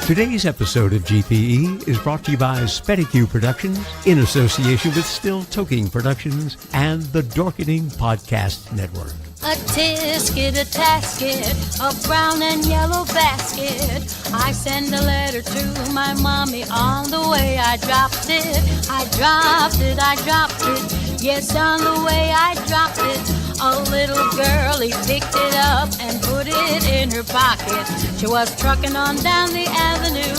Today's episode of GPE is brought to you by Spedique Productions in association with Still Toking Productions and the Dorkening Podcast Network. A tisket, a tasket, a brown and yellow basket. I send a letter to my mommy on the way. I dropped it, I dropped it, I dropped it. Yes, on the way I dropped it. A little girlie picked it up and put it in her pocket. She was trucking on down the avenue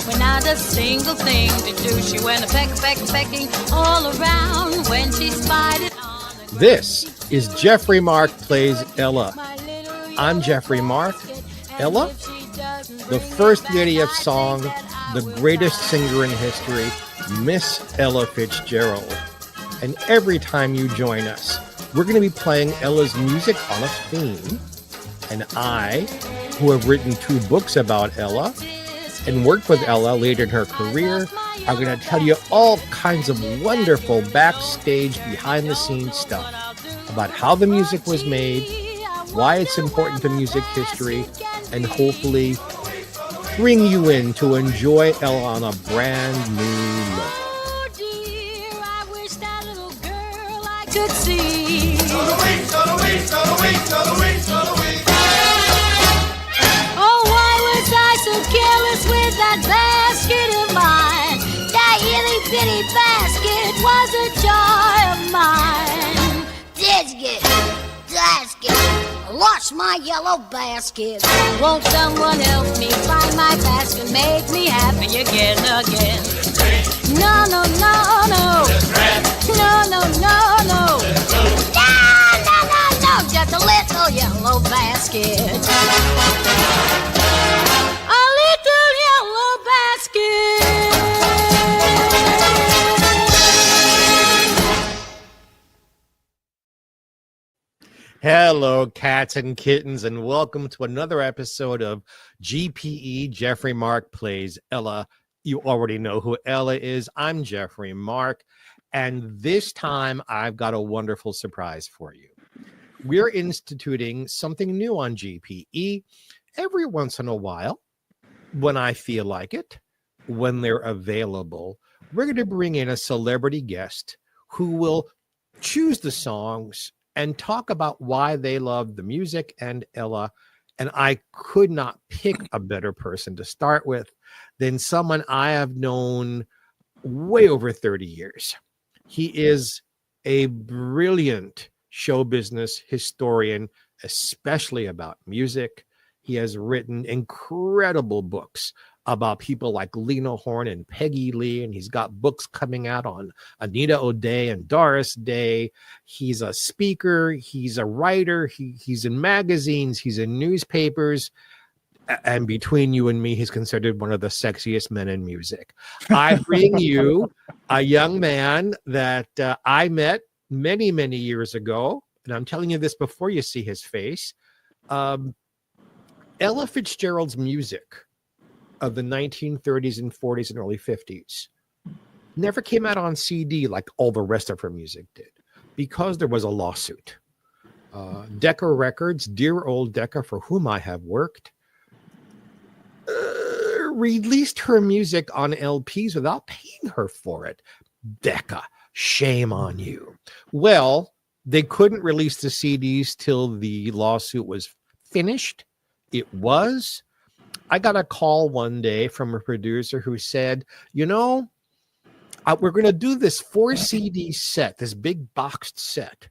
with not a single thing to do. She went a pecking all around when she spied it on the ground. This is Geoffrey Mark Plays Ella. I'm Geoffrey Mark. Ella, the first lady of song, the greatest singer in history, Miss Ella Fitzgerald. And every time you join us, we're going to be playing Ella's music on a theme. And I, who have written 2 books about Ella and worked with Ella later in her career, are going to tell you all kinds of wonderful backstage, behind-the-scenes stuff about how the music was made, why it's important to music history, and hopefully bring you in to enjoy Ella on a brand new look. Oh dear, I wish that little girl I could see. Oh, why was I so careless with that basket of mine? That itty bitty basket was a joy of mine. Basket, lost my yellow basket. Won't someone help me find my basket? Make me happy again. No, no, no, no. No, no, no, no. No, just a little yellow basket. A little yellow basket. Hello, cats and kittens, and welcome to another episode of GPE, Geoffrey Mark Plays Ella. You already know who Ella is. I'm Geoffrey Mark, and this time I've got a wonderful surprise for you. We're instituting something new on GPE every once in a while, when I feel like it, when they're available. We're going to bring in a celebrity guest who will choose the songs and talk about why they love the music and Ella. And I could not pick a better person to start with than someone I have known way over 30 years. He is a brilliant show business historian, especially about music. He has written incredible books about people like Lena Horne and Peggy Lee, and he's got books coming out on Anita O'Day and Doris Day. He's a speaker, he's a writer, he's in magazines, he's in newspapers, and between you and me, he's considered one of the sexiest men in music. I bring you a young man that I met many, many years ago, and I'm telling you this before you see his face. Ella Fitzgerald's music of the 1930s and 40s and early 50s never came out on CD like all the rest of her music did, because there was a lawsuit. Decca Records, dear old Decca, for whom I have worked, released her music on LPs without paying her for it. Decca, shame on you. Well, they couldn't release the CDs till the lawsuit was finished. It was. I got a call one day from a producer who said, we're going to do this 4 CD set, this big boxed set.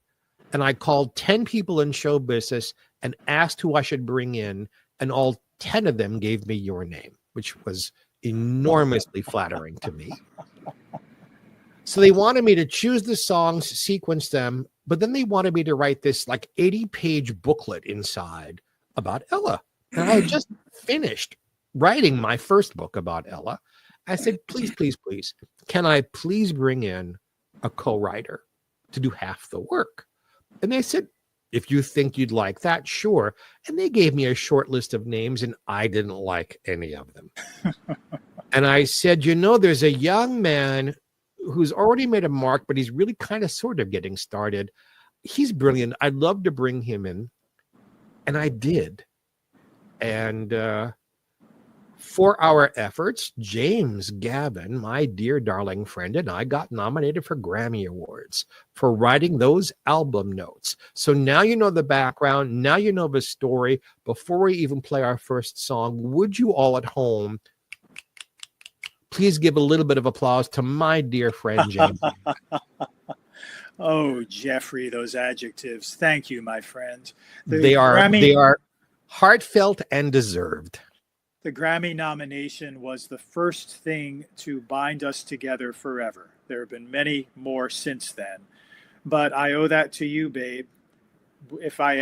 And I called 10 people in show business and asked who I should bring in. And all 10 of them gave me your name, which was enormously flattering to me. So they wanted me to choose the songs, sequence them, but then they wanted me to write this like 80-page booklet inside about Ella. And I had just finished writing my first book about Ella. I said, please, can I please bring in a co-writer to do half the work? And they said, if you think you'd like that, sure. And they gave me a short list of names, and I didn't like any of them. And I said, there's a young man who's already made a mark, but he's really kind of sort of getting started. He's brilliant. I'd love to bring him in. And I did. And For our efforts, James Gavin, my dear darling friend, and I got nominated for Grammy Awards for writing those album notes. So now you know the background, now you know the story. Before we even play our first song, would you all at home please give a little bit of applause to my dear friend, James? Oh, Geoffrey, those adjectives. Thank you, my friend. They are heartfelt and deserved. The Grammy nomination was the first thing to bind us together forever. There have been many more since then, but I owe that to you, babe. If I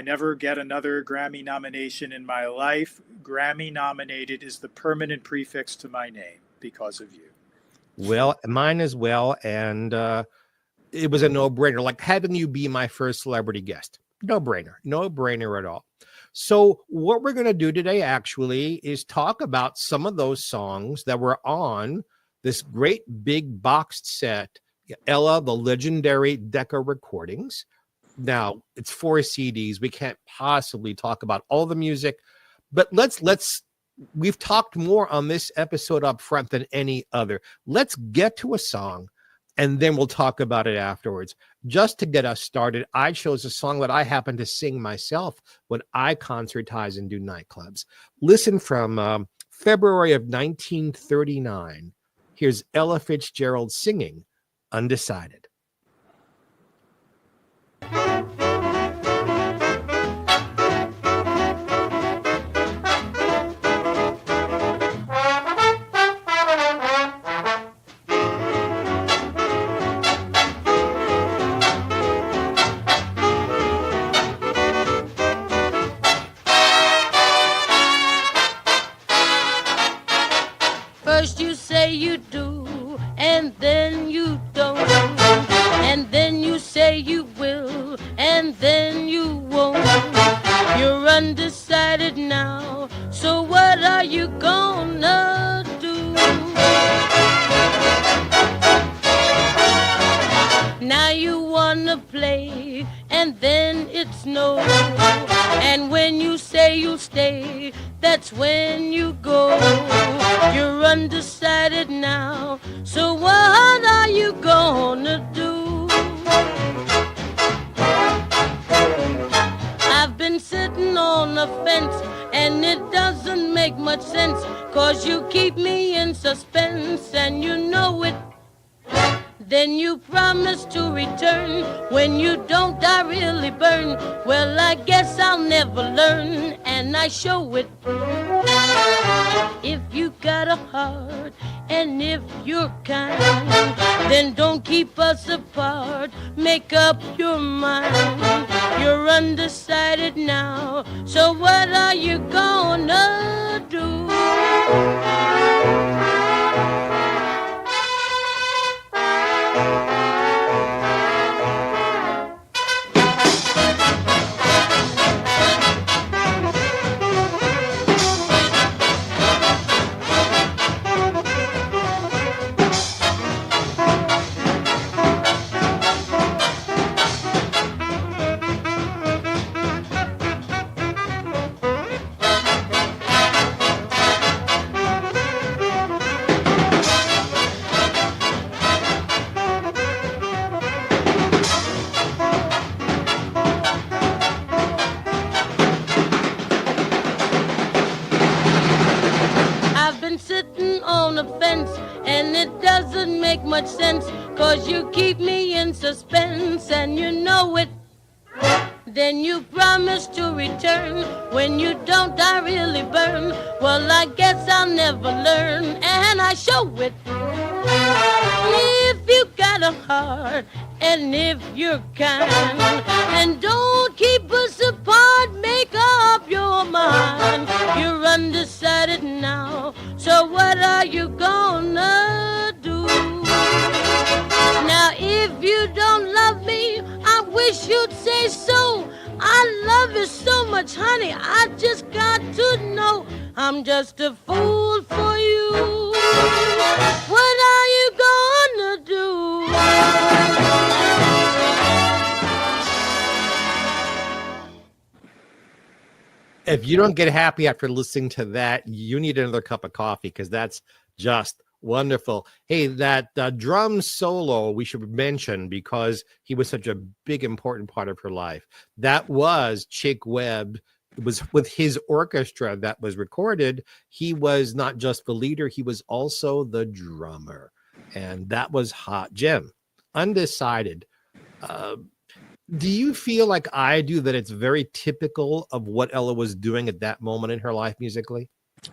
never get another Grammy nomination in my life, Grammy nominated is the permanent prefix to my name because of you. Well, mine as well, and it was a no-brainer. Like having you be my first celebrity guest, no brainer at all. So what we're going to do today actually is talk about some of those songs that were on this great big boxed set, Ella, the Legendary Decca recordings. Now, it's 4 CDs. We can't possibly talk about all the music, but we've talked more on this episode up front than any other. Let's get to a song, and then we'll talk about it afterwards. Just to get us started, I chose a song that I happen to sing myself when I concertize and do nightclubs. Listen from February of 1939. Here's Ella Fitzgerald singing Undecided. First you say you do, and then you don't, and then you say you will, and then you won't. You're undecided now, so what are you gonna do? Now you wanna play, and then it's no, and when you say you'll stay, that's when you go. You're undecided now, so what are you gonna do? I've been sitting on a fence, and it doesn't make much sense, 'cause you keep me in suspense, and you know it. Then you promise to return. When you don't, I really burn. Well, I guess I'll never learn, and I show it. If you got a heart, and if you're kind, then don't keep us apart. Make up your mind. You're undecided now, so what are you gonna do? Much sense, 'cause you keep me in suspense, and you know it. Then you promise to return. When you don't, I really burn. Well, I guess I'll never learn, and I show it. If you got a heart, and if you're kind, and don't keep us apart, make up your mind. You're undecided now, so what are you gonna do? Now if you don't love me, I wish you'd say so. I love you so much, honey, I just got to know. I'm just a fool for you. What are you gonna do? If you don't get happy after listening to that, you need another cup of coffee, because that's just wonderful. Hey, that drum solo we should mention, because he was such a big, important part of her life. That was Chick Webb. It was with his orchestra that was recorded. He was not just the leader, he was also the drummer. And that was hot. Jim, undecided. Do you feel like I do that it's very typical of what Ella was doing at that moment in her life musically?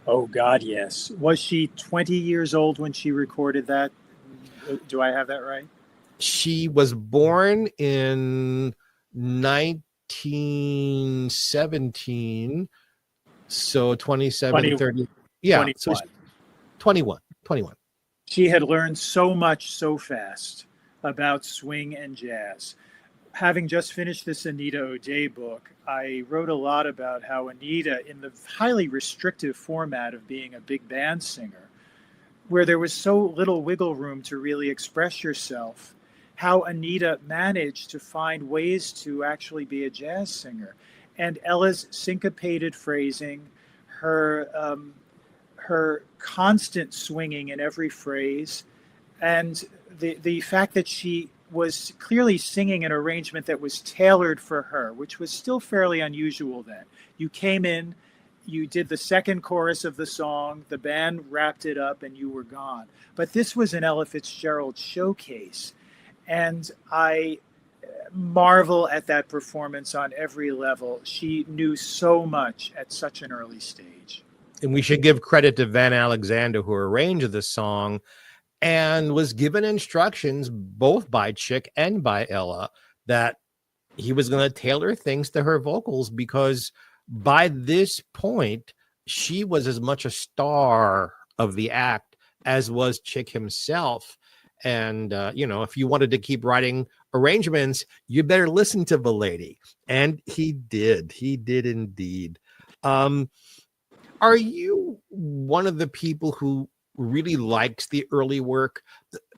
Oh, God, yes. Was she 20 years old when she recorded that? Do I have that right? She was born in 1917, so 27, 20, 30. Yeah, 21. so 21. She had learned so much so fast about swing and jazz. Having just finished this Anita O'Day book, I wrote a lot about how Anita, in the highly restrictive format of being a big band singer, where there was so little wiggle room to really express yourself, how Anita managed to find ways to actually be a jazz singer. And Ella's syncopated phrasing, her constant swinging in every phrase, and the fact that she was clearly singing an arrangement that was tailored for her, which was still fairly unusual then. You came in, you did the second chorus of the song, the band wrapped it up, and you were gone. But this was an Ella Fitzgerald showcase, and I marvel at that performance on every level. She knew so much at such an early stage. And we should give credit to Van Alexander, who arranged the song and was given instructions both by Chick and by Ella that he was going to tailor things to her vocals, because by this point, she was as much a star of the act as was Chick himself. And, if you wanted to keep writing arrangements, you better listen to the lady. And he did. He did indeed. Are you one of the people who really likes the early work?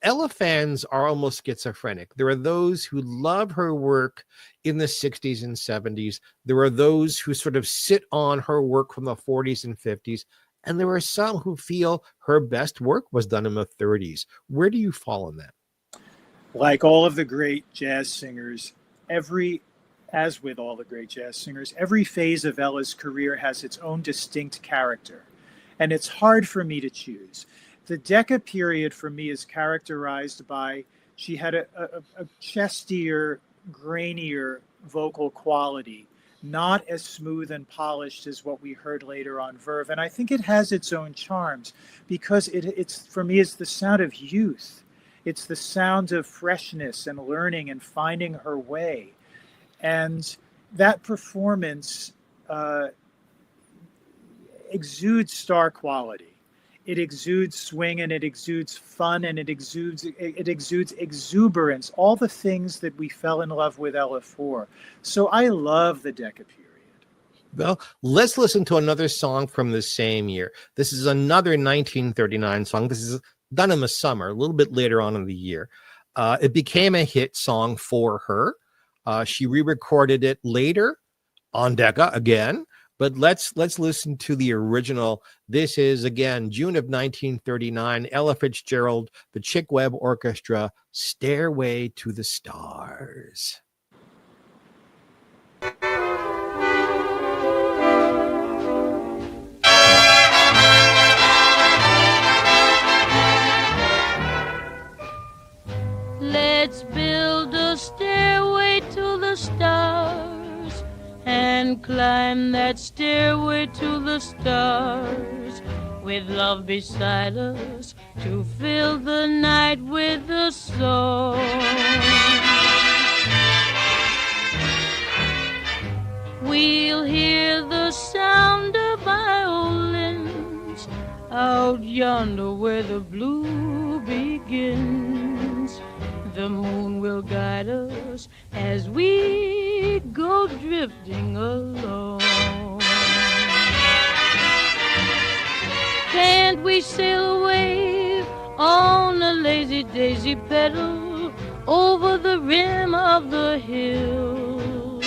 Ella fans are almost schizophrenic. There are those who love her work in the 60s and 70s. There are those who sort of sit on her work from the 40s and 50s. And there are some who feel her best work was done in the 30s. Where do you fall on that? Like all of the great jazz singers, as with all the great jazz singers, every phase of Ella's career has its own distinct character. And it's hard for me to choose. The Decca period for me is characterized by, she had a chestier, grainier vocal quality, not as smooth and polished as what we heard later on Verve. And I think it has its own charms, because it's for me, it's the sound of youth. It's the sound of freshness and learning and finding her way. And that performance exudes star quality. It exudes swing, and it exudes fun, and it exudes exuberance, all the things that we fell in love with Ella for. So I love the Decca period. Well, let's listen to another song from the same year. This is another 1939 song. This is done in the summer, a little bit later on in the year. It became a hit song for her. She re-recorded it later on Decca again. But let's listen to the original. This is, again, June of 1939, Ella Fitzgerald, the Chick Webb Orchestra, Stairway to the Stars. Let's build a stairway to the stars and climb that stairway to the stars, with love beside us to fill the night with a song. We'll hear the sound of violins out yonder where the blue begins. The moon will guide us as we go drifting along. Can't we sail a wave on a lazy daisy petal over the rim of the hill?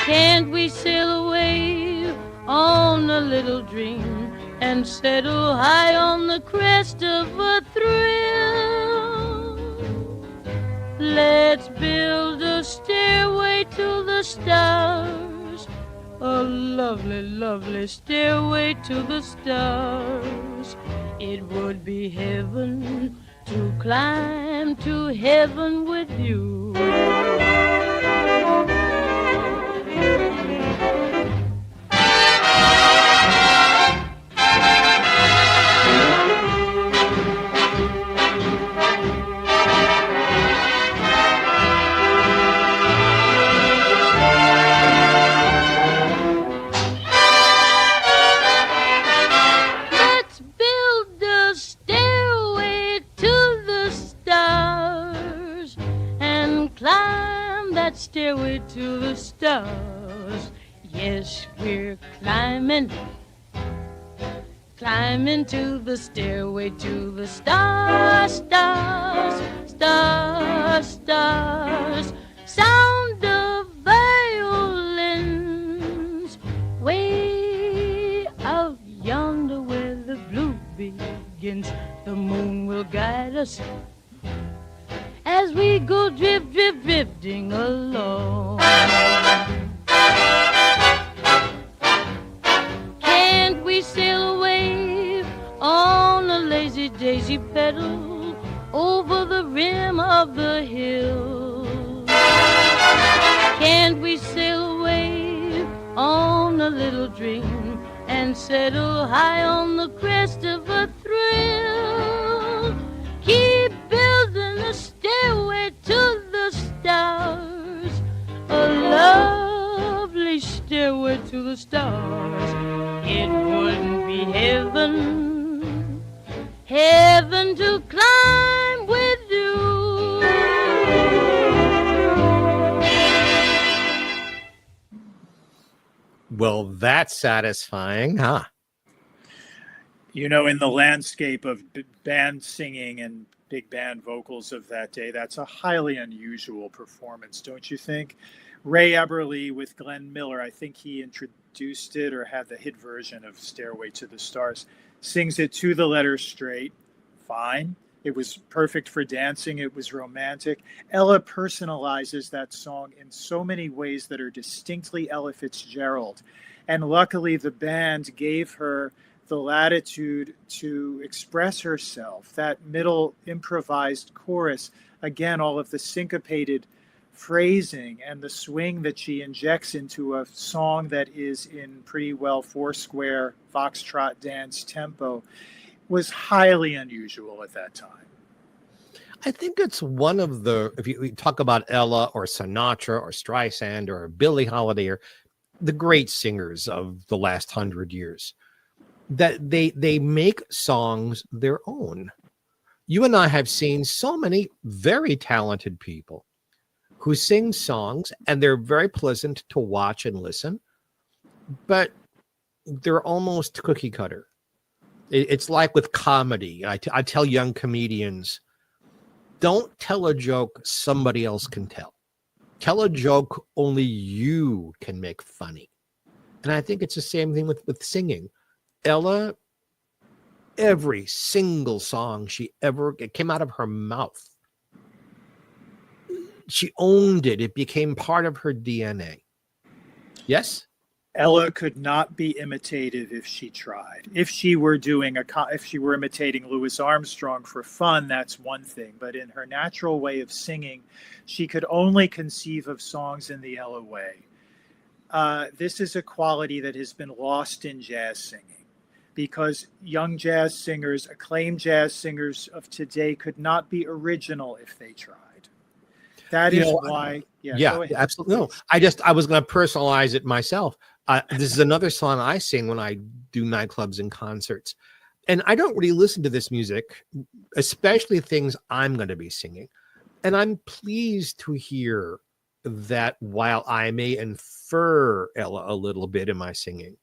Can't we sail a wave on a little dream and settle high on the crest of a thrill. Let's build a stairway to the stars, a lovely, lovely stairway to the stars. It would be heaven to climb to heaven with you. Stairway to the stars. Yes, we're climbing to the stairway to the stars, stars, stars, stars. Sound of violins way out yonder where the blue begins. The moon will guide us as we go drifting along. Can't we sail away on a lazy daisy pedal over the rim of the hill? Can't we sail away on a little dream and settle high on the crest of a thrill? Keep building a stairway to the stars, a lovely stairway to the stars. It wouldn't be heaven, heaven to climb with you. Well, that's satisfying, huh? You know, in the landscape of band singing and big band vocals of that day, that's a highly unusual performance, don't you think? Ray Eberle with Glenn Miller, I think he introduced it or had the hit version of Stairway to the Stars, sings it to the letter straight. Fine. It was perfect for dancing. It was romantic. Ella personalizes that song in so many ways that are distinctly Ella Fitzgerald. And luckily, the band gave her the latitude to express herself. That middle improvised chorus, again, all of the syncopated phrasing and the swing that she injects into a song that is in pretty well four-square foxtrot dance tempo, was highly unusual at that time. I think it's one of the, if you talk about Ella or Sinatra or Streisand or Billie Holiday or the great singers of the last 100 years, that they make songs their own. You and I have seen so many very talented people who sing songs, and they're very pleasant to watch and listen, but they're almost cookie cutter. It's like with comedy. I tell young comedians, don't tell a joke somebody else can tell. Tell a joke only you can make funny. And I think it's the same thing with singing. Ella, every single song it came out of her mouth, she owned it. It became part of her DNA. Yes? Ella could not be imitative if she tried. If she were imitating Louis Armstrong for fun, that's one thing. But in her natural way of singing, she could only conceive of songs in the Ella way. This is a quality that has been lost in jazz singing, because young jazz singers, acclaimed jazz singers of today, could not be original if they tried. That is why. Yeah, absolutely. No, I was going to personalize it myself. This is another song I sing when I do nightclubs and concerts. And I don't really listen to this music, especially things I'm going to be singing. And I'm pleased to hear that while I may infer Ella a little bit in my singing,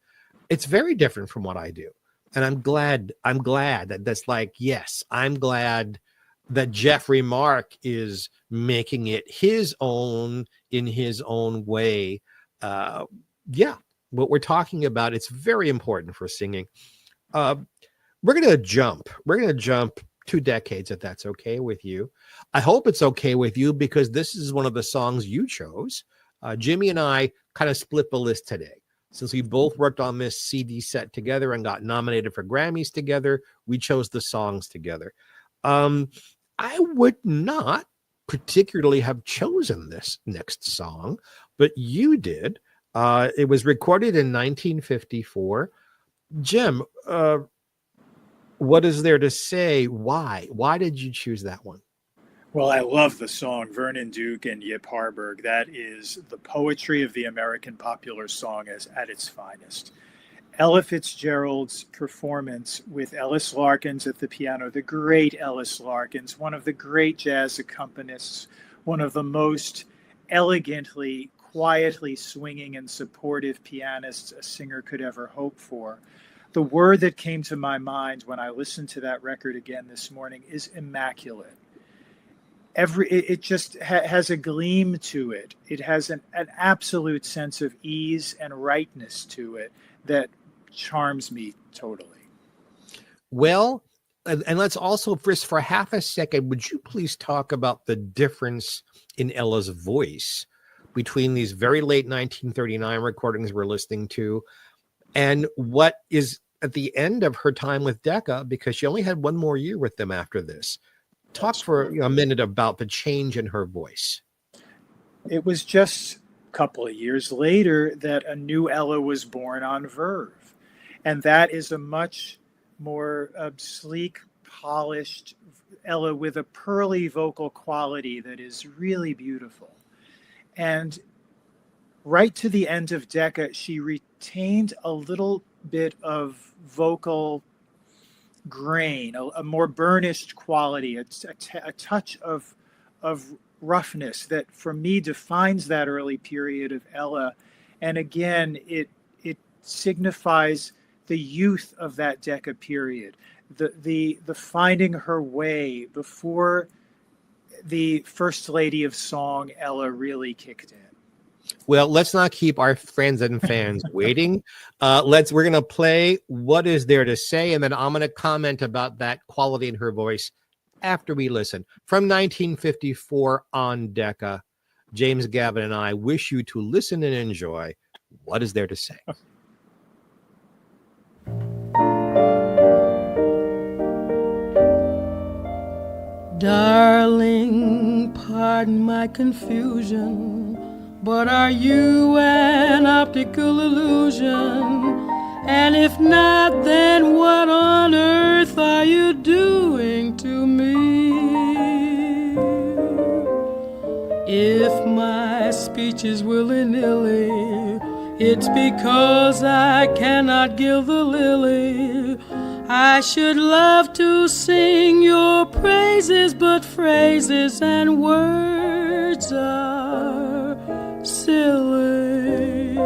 it's very different from what I do. And I'm glad that that's like, yes, I'm glad that Geoffrey Mark is making it his own in his own way. Yeah, what we're talking about, it's very important for singing. We're going to jump 2 decades, if that's okay with you. I hope it's okay with you, because this is one of the songs you chose. Jimmy and I kind of split the list today. Since we both worked on this CD set together and got nominated for Grammys together, we chose the songs together. I would not particularly have chosen this next song, but you did. It was recorded in 1954. Jim, what is there to say? Why? Why did you choose that one? Well, I love the song, Vernon Duke and Yip Harburg. That is the poetry of the American popular song at its finest. Ella Fitzgerald's performance with Ellis Larkins at the piano, the great Ellis Larkins, one of the great jazz accompanists, one of the most elegantly, quietly swinging and supportive pianists a singer could ever hope for. The word that came to my mind when I listened to that record again this morning is immaculate. It just has a gleam to it. It has an absolute sense of ease and rightness to it that charms me totally. Well, and let's also, for half a second, would you please talk about the difference in Ella's voice between these very late 1939 recordings we're listening to and what is at the end of her time with Decca, because she only had one more year with them after this. Talk for a minute about the change in her voice. It was just a couple of years later that a new Ella was born on Verve. And that is a much more sleek, polished Ella with a pearly vocal quality that is really beautiful. And right to the end of Decca, she retained a little bit of vocal grain, a more burnished quality, a touch of roughness that for me defines that early period of Ella. And again, it signifies the youth of that Decca period, the finding her way before the First Lady of Song, Ella, really kicked in. Well, let's not keep our friends and fans waiting. We're going to play What Is There to Say, and then I'm going to comment about that quality in her voice after we listen. From 1954 on Decca, James Gavin and I wish you to listen and enjoy What Is There to Say. Darling, pardon my confusion, but are you an optical illusion? And if not, then what on earth are you doing to me? If my speech is willy-nilly, it's because I cannot gild the lily. I should love to sing your praises, but phrases and words are silly.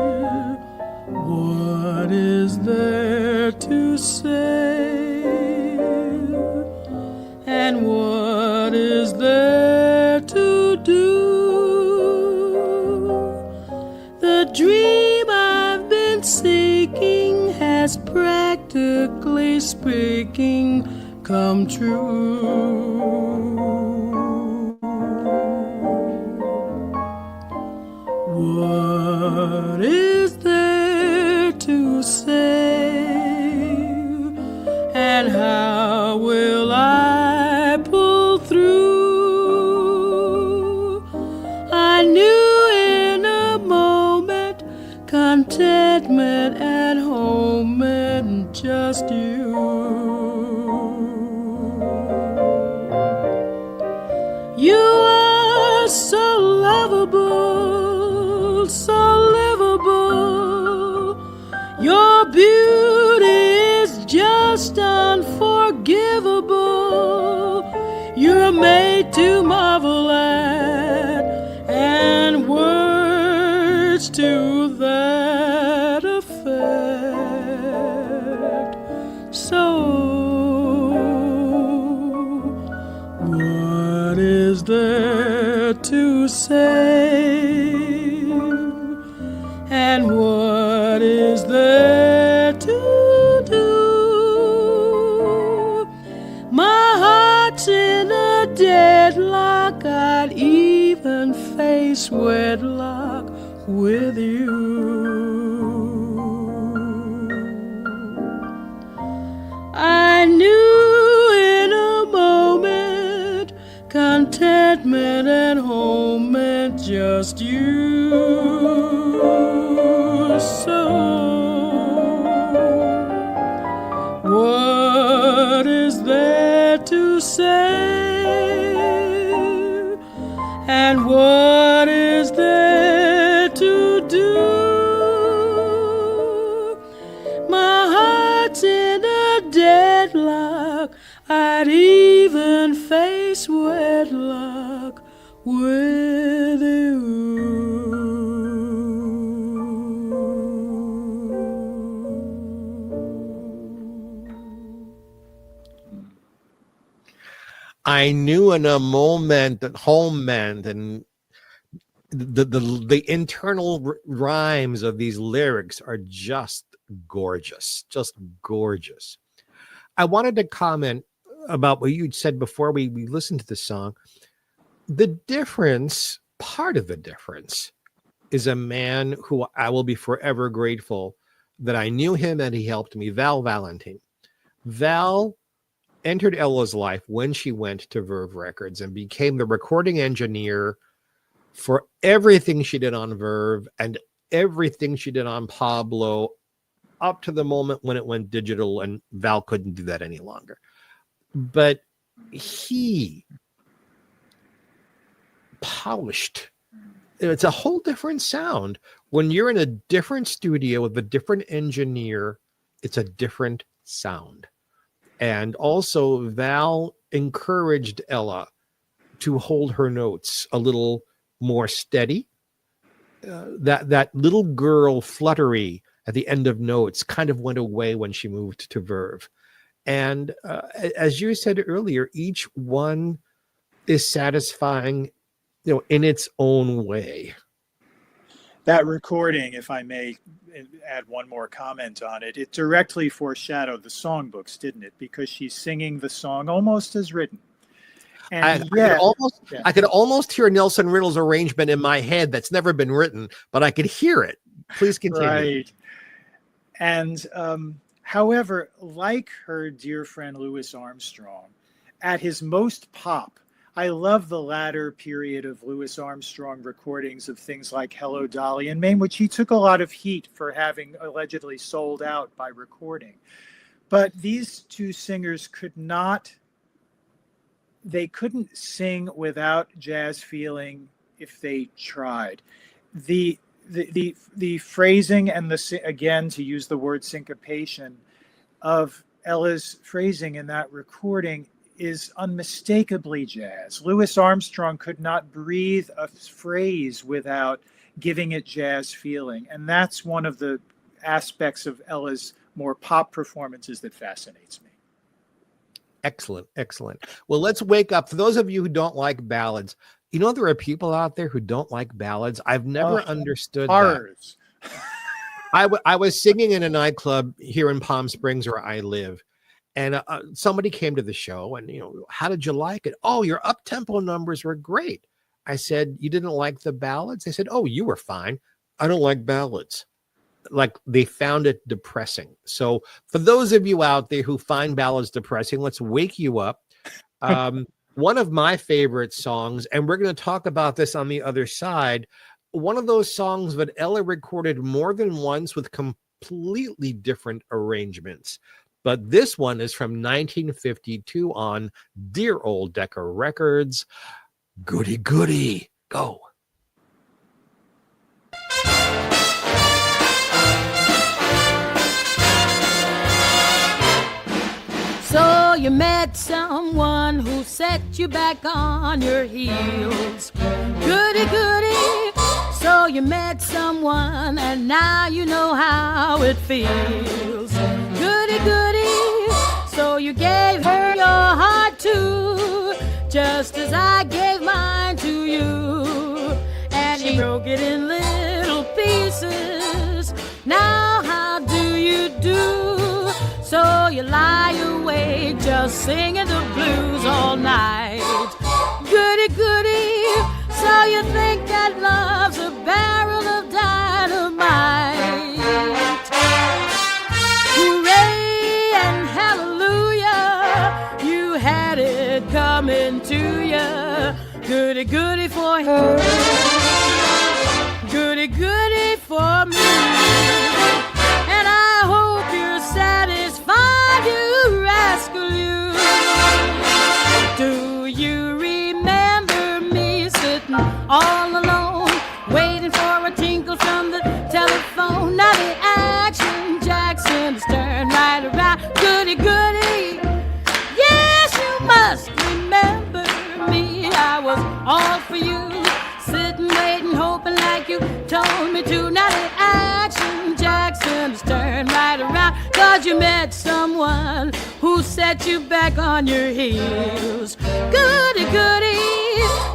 What is there to say? And what is there to do? The dream I've been seeking has practically speaking come true. What is there to say? And how will I pull through? I knew in a moment contentment at home and just you. You are so lovable, so livable. Your beauty is just unforgivable. You're made to marvel at, and words to that effect. So, what is there to say? And what is even face wedlock with you. I knew in a moment contentment and home meant just you. So what is there to say, and what is there to do? My heart's in a deadlock, I'd even face wedlock with you. I knew in a moment that home meant, and the internal rhymes of these lyrics are just gorgeous, just gorgeous. I wanted to comment about what you said before we listened to the song. The difference, part of the difference, is a man who I will be forever grateful that I knew him and he helped me, Val Valentin. Val entered Ella's life when she went to Verve Records and became the recording engineer for everything she did on Verve and everything she did on Pablo up to the moment when it went digital, and Val couldn't do that any longer. But he polished. It's a whole different sound. When you're in a different studio with a different engineer, it's a different sound. And also, Val encouraged Ella to hold her notes a little more steady. That little girl fluttery at the end of notes kind of went away when she moved to Verve. And as you said earlier, each one is satisfying, in its own way. That recording, if I may add one more comment on it, it directly foreshadowed the songbooks, didn't it? Because she's singing the song almost as written. And I could almost hear Nelson Riddle's arrangement in my head that's never been written, but I could hear it. Please continue. Right. And however, like her dear friend Louis Armstrong, at his most pop, I love the latter period of Louis Armstrong recordings of things like Hello, Dolly, and Maine, which he took a lot of heat for having allegedly sold out by recording. But these two singers couldn't sing without jazz feeling if they tried. The phrasing and again, to use the word syncopation of Ella's phrasing in that recording is unmistakably jazz. Louis Armstrong could not breathe a phrase without giving it jazz feeling. And that's one of the aspects of Ella's more pop performances that fascinates me. Excellent, excellent. Well, let's wake up. For those of you who don't like ballads, there are people out there who don't like ballads. I've never understood horrors. that. I was singing in a nightclub here in Palm Springs where I live. And somebody came to the show and, how did you like it? Oh, your up-tempo numbers were great. I said, you didn't like the ballads? They said, oh, you were fine. I don't like ballads. Like, they found it depressing. So for those of you out there who find ballads depressing, let's wake you up. One of my favorite songs, and we're going to talk about this on the other side, one of those songs that Ella recorded more than once with completely different arrangements. But this one is from 1952 on dear old Decca Records. Goody Goody. Go. So you met someone who set you back on your heels. Goody goody. So you met someone and now you know how it feels. Goody goody. So you gave her your heart too, just as I gave mine to you. And you broke it in little pieces. Now how do you do? So you lie awake just singing the blues all night. Goody goody. So you think that love's a barrel of dynamite? Hooray and hallelujah, you had it coming to you. Goody, goody for her, goody, goody for me. And I hope you're satisfied, you rascal, you. Do you remember me sitting all alone, waiting for a tinkle from the telephone? Now the Action Jackson's turned right around. Goody, goody, yes, you must remember me. I was all for you, sitting, waiting, hoping like you told me to. Now the Action Jackson's turned right around, 'cause you met someone who set you back on your heels. Goody, goody,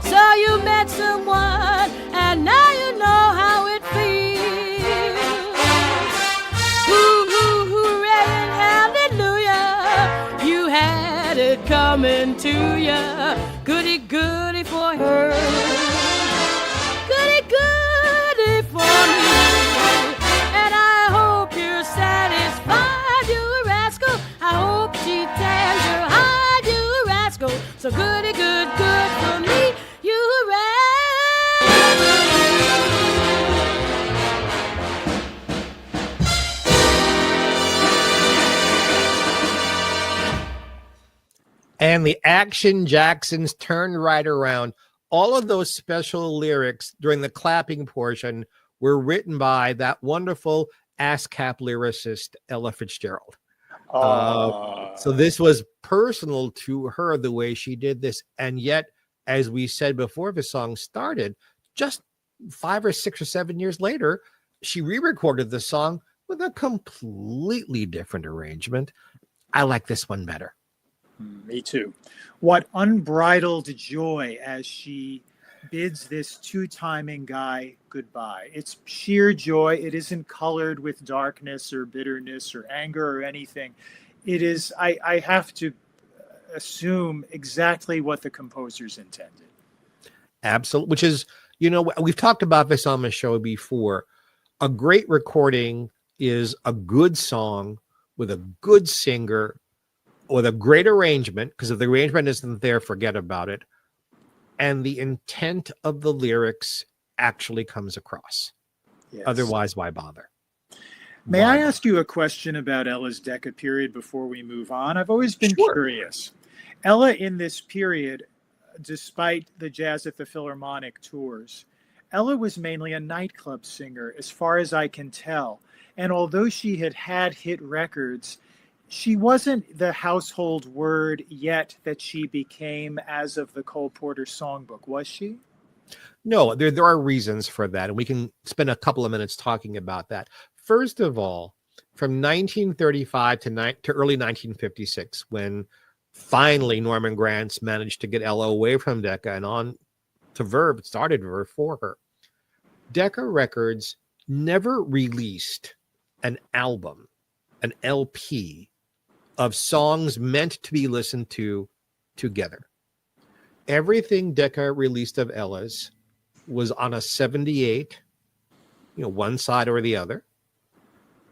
so you met someone, and now you know how it feels. Hoo, hoo, hooray and hallelujah, you had it coming to you. Goody, goody for her, goody, goody for me. And I hope you're satisfied, you rascal. I hope she tells you hide, you rascal. So goody, good, good for me, you rascal. And the Action Jacksons turned right around. All of those special lyrics during the clapping portion were written by that wonderful ASCAP lyricist, Ella Fitzgerald. So this was personal to her, the way she did this. And yet, as we said before the song started, just 5 or 6 or 7 years later, she re-recorded the song with a completely different arrangement. I like this one better. Me too. What unbridled joy as she bids this two-timing guy goodbye. It's sheer joy. It isn't colored with darkness or bitterness or anger or anything. It is, I have to assume, exactly what the composers intended. Absolutely. Which is, you know, we've talked about this on the show before. A great recording is a good song with a good singer with a great arrangement, because if the arrangement isn't there, forget about it. And the intent of the lyrics actually comes across. Yes. Otherwise, why bother? May I ask you a question about Ella's Decca period before we move on? I've always been curious. Ella, in this period, despite the Jazz at the Philharmonic tours, Ella was mainly a nightclub singer, as far as I can tell. And although she had hit records, she wasn't the household word yet that she became as of the Cole Porter songbook, was she? No, there are reasons for that, and we can spend a couple of minutes talking about that. First of all, from 1935 to early 1956, when finally Norman Granz managed to get Ella away from Decca and on to Verve, started Verve for her, Decca Records never released an album, an LP, of songs meant to be listened to together. Everything Decca released of Ella's was on a 78, one side or the other.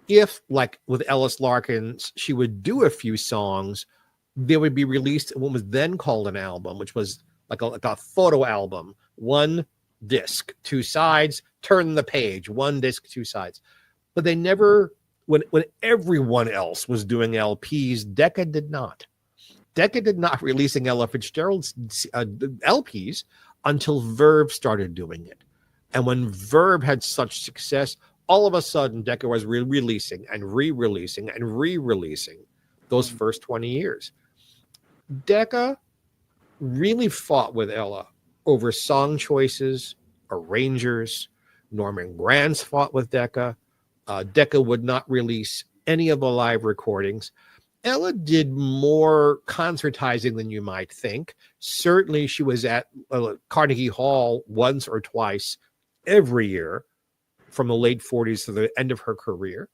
If, like with Ellis Larkins, she would do a few songs, they would be released in what was then called an album, which was like a photo album. One disc, 2 sides, turn the page, 1 disc, 2 sides. But they never... When everyone else was doing LPs, Decca did not. Decca did not releasing Ella Fitzgerald's LPs until Verve started doing it. And when Verve had such success, all of a sudden Decca was releasing and re-releasing and re-releasing those first 20 years. Decca really fought with Ella over song choices, arrangers. Norman Granz fought with Decca. Decca would not release any of the live recordings. Ella did more concertizing than you might think. Certainly, she was at Carnegie Hall once or twice every year from the late 40s to the end of her career.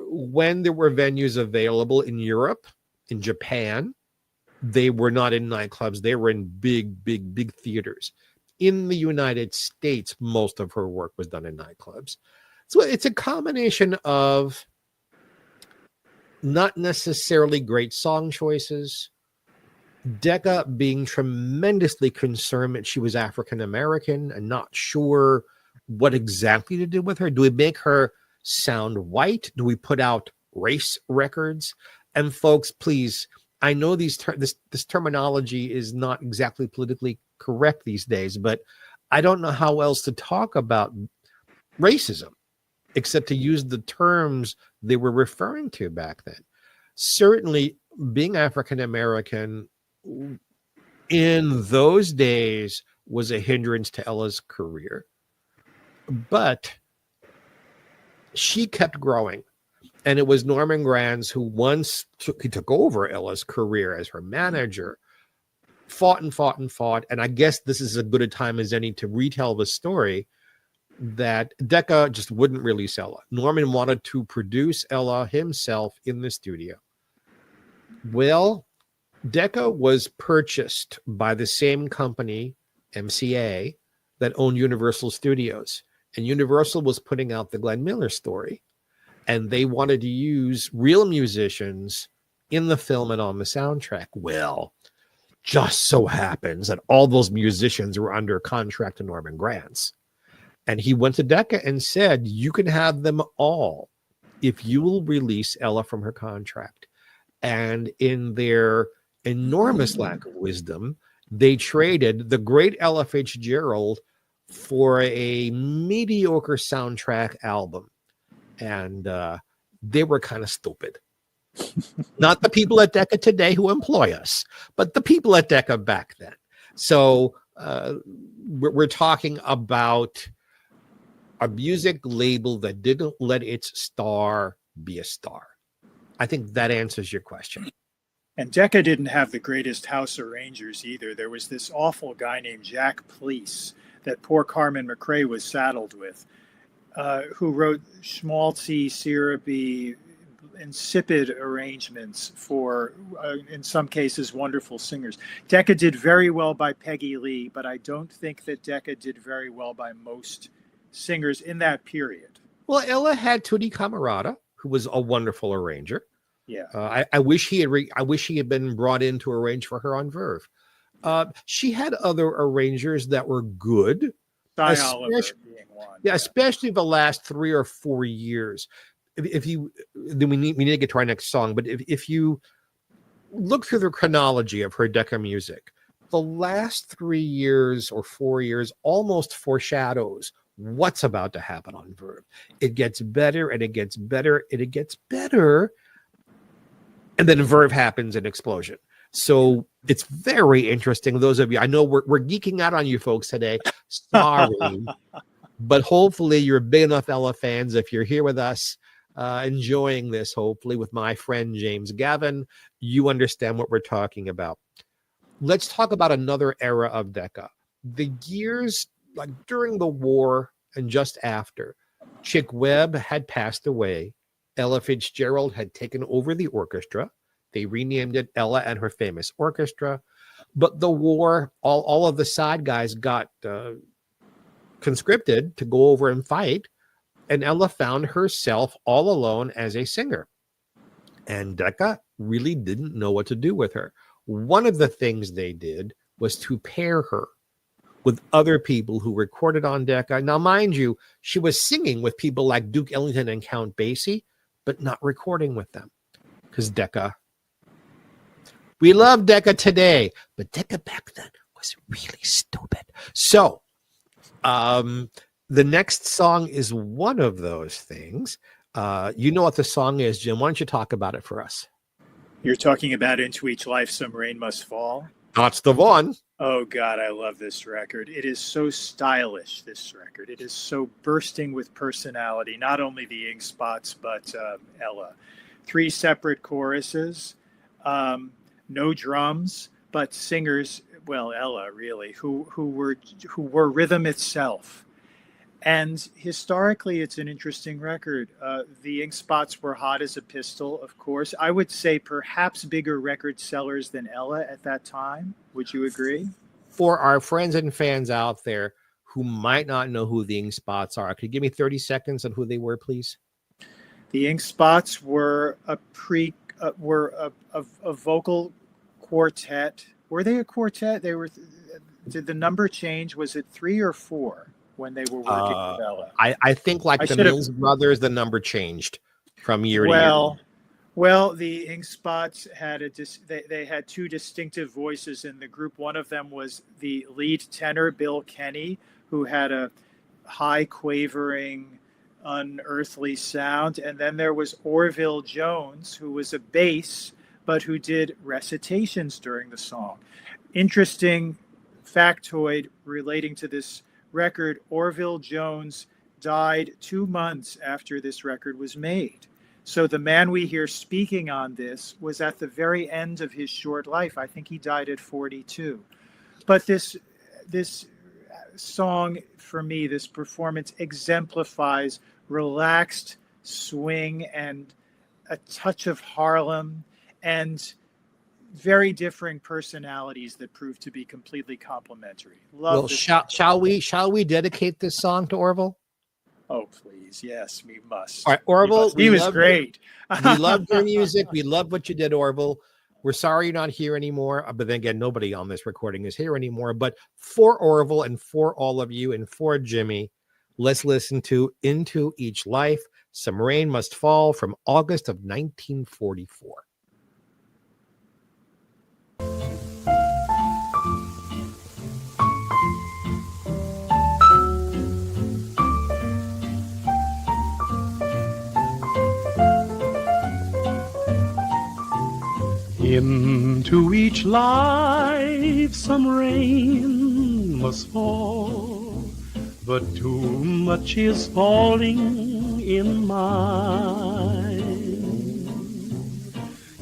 When there were venues available in Europe, in Japan, they were not in nightclubs. They were in big, big, big theaters. in the United States, most of her work was done in nightclubs. So it's a combination of not necessarily great song choices, Decca being tremendously concerned that she was African American and not sure what exactly to do with her. Do we make her sound white? Do we put out race records? And folks, please, I know this terminology is not exactly politically correct these days, but I don't know how else to talk about racism except to use the terms they were referring to back then. Certainly, being African American in those days was a hindrance to Ella's career, but she kept growing. And it was Norman Granz who once took over Ella's career as her manager, fought and fought and fought. And I guess this is as good a time as any to retell the story that Decca just wouldn't release Ella. Norman wanted to produce Ella himself in the studio. Well, Decca was purchased by the same company, MCA, that owned Universal Studios. And Universal was putting out the Glenn Miller story. And they wanted to use real musicians in the film and on the soundtrack. Well, just so happens that all those musicians were under contract to Norman Granz. And he went to Decca and said, you can have them all if you will release Ella from her contract. And in their enormous lack of wisdom, they traded the great Ella Fitzgerald for a mediocre soundtrack album. And they were kind of stupid. Not the people at Decca today who employ us, but the people at Decca back then. So we're talking about a music label that didn't let its star be a star. I think that answers your question. And Decca didn't have the greatest house arrangers either. There was this awful guy named Jack Pleece that poor Carmen McRae was saddled with, who wrote schmaltzy, syrupy, insipid arrangements for, in some cases, wonderful singers. Decca did very well by Peggy Lee, but I don't think that Decca did very well by most singers in that period. Well, Ella had Tutti Camarata, who was a wonderful arranger. Yeah, I wish he had been brought in to arrange for her on Verve. She had other arrangers that were good. Cy Oliver being one. Yeah, especially the last 3 or 4 years. Then we need to get to our next song. But if you look through the chronology of her Decca music, the last 3 years or 4 years almost foreshadows what's about to happen on Verve. It gets better and it gets better and it gets better. And then Verve happens, an explosion. So it's very interesting. Those of you, I know we're geeking out on you folks today. Sorry. But hopefully you're big enough Ella fans if you're here with us, enjoying this, hopefully, with my friend James Gavin. You understand what we're talking about. Let's talk about another era of Decca. The years like during the war and just after. Chick Webb had passed away. Ella Fitzgerald had taken over the orchestra. They renamed it Ella and Her Famous Orchestra. But the war, all of the side guys got conscripted to go over and fight. And Ella found herself all alone as a singer. And Decca really didn't know what to do with her. One of the things they did was to pair her with other people who recorded on Decca. Now, mind you, she was singing with people like Duke Ellington and Count Basie, but not recording with them. Because Decca, we love Decca today, but Decca back then was really stupid. So, the next song is one of those things. You know what the song is, Jim. Why don't you talk about it for us? You're talking about Into Each Life Some Rain Must Fall? That's the one. Oh, God, I love this record. It is so stylish, this record. It is so bursting with personality, not only the ink spots, but Ella. 3 separate choruses, no drums, but singers, well, Ella, really, who were rhythm itself. And historically, it's an interesting record. The ink spots were hot as a pistol, of course. I would say perhaps bigger record sellers than Ella at that time. Would you agree? for our friends and fans out there who might not know who the Ink Spots are, could you give me 30 seconds on who they were, please? The Ink Spots were a vocal quartet. Were they a quartet? They were. Did the number change? Was it 3 or 4 when they were working with Ella? I think like the Mills Brothers, the number changed from year to year. Well, the Ink Spots had they had 2 distinctive voices in the group. One of them was the lead tenor, Bill Kenny, who had a high quavering, unearthly sound. And then there was Orville Jones, who was a bass, but who did recitations during the song. Interesting factoid relating to this record, Orville Jones died 2 months after this record was made. So the man we hear speaking on this was at the very end of his short life. I think he died at 42. But this song, for me, this performance exemplifies relaxed swing and a touch of Harlem and very differing personalities that prove to be completely complementary. Well, shall we dedicate this song to Orville? Oh, please. Yes, we must. All right, Orville. He was great. We loved your music. We loved what you did, Orville. We're sorry you're not here anymore. But then again, nobody on this recording is here anymore. But for Orville and for all of you and for Jimmy, let's listen to Into Each Life. Some Rain Must Fall from August of 1944. Into each life some rain must fall, but too much is falling in mine.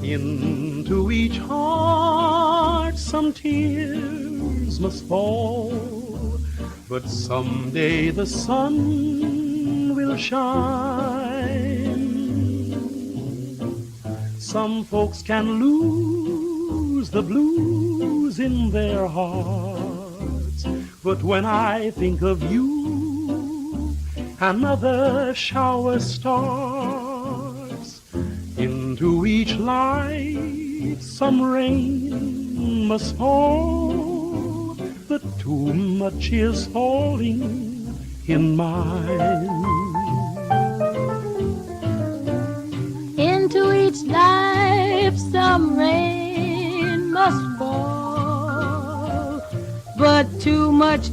Into each heart some tears must fall, but someday the sun will shine. Some folks can lose the blues in their hearts, but when I think of you, another shower starts. Into each life some rain must fall, but too much is falling in mine. Into each life some rain must fall, but too much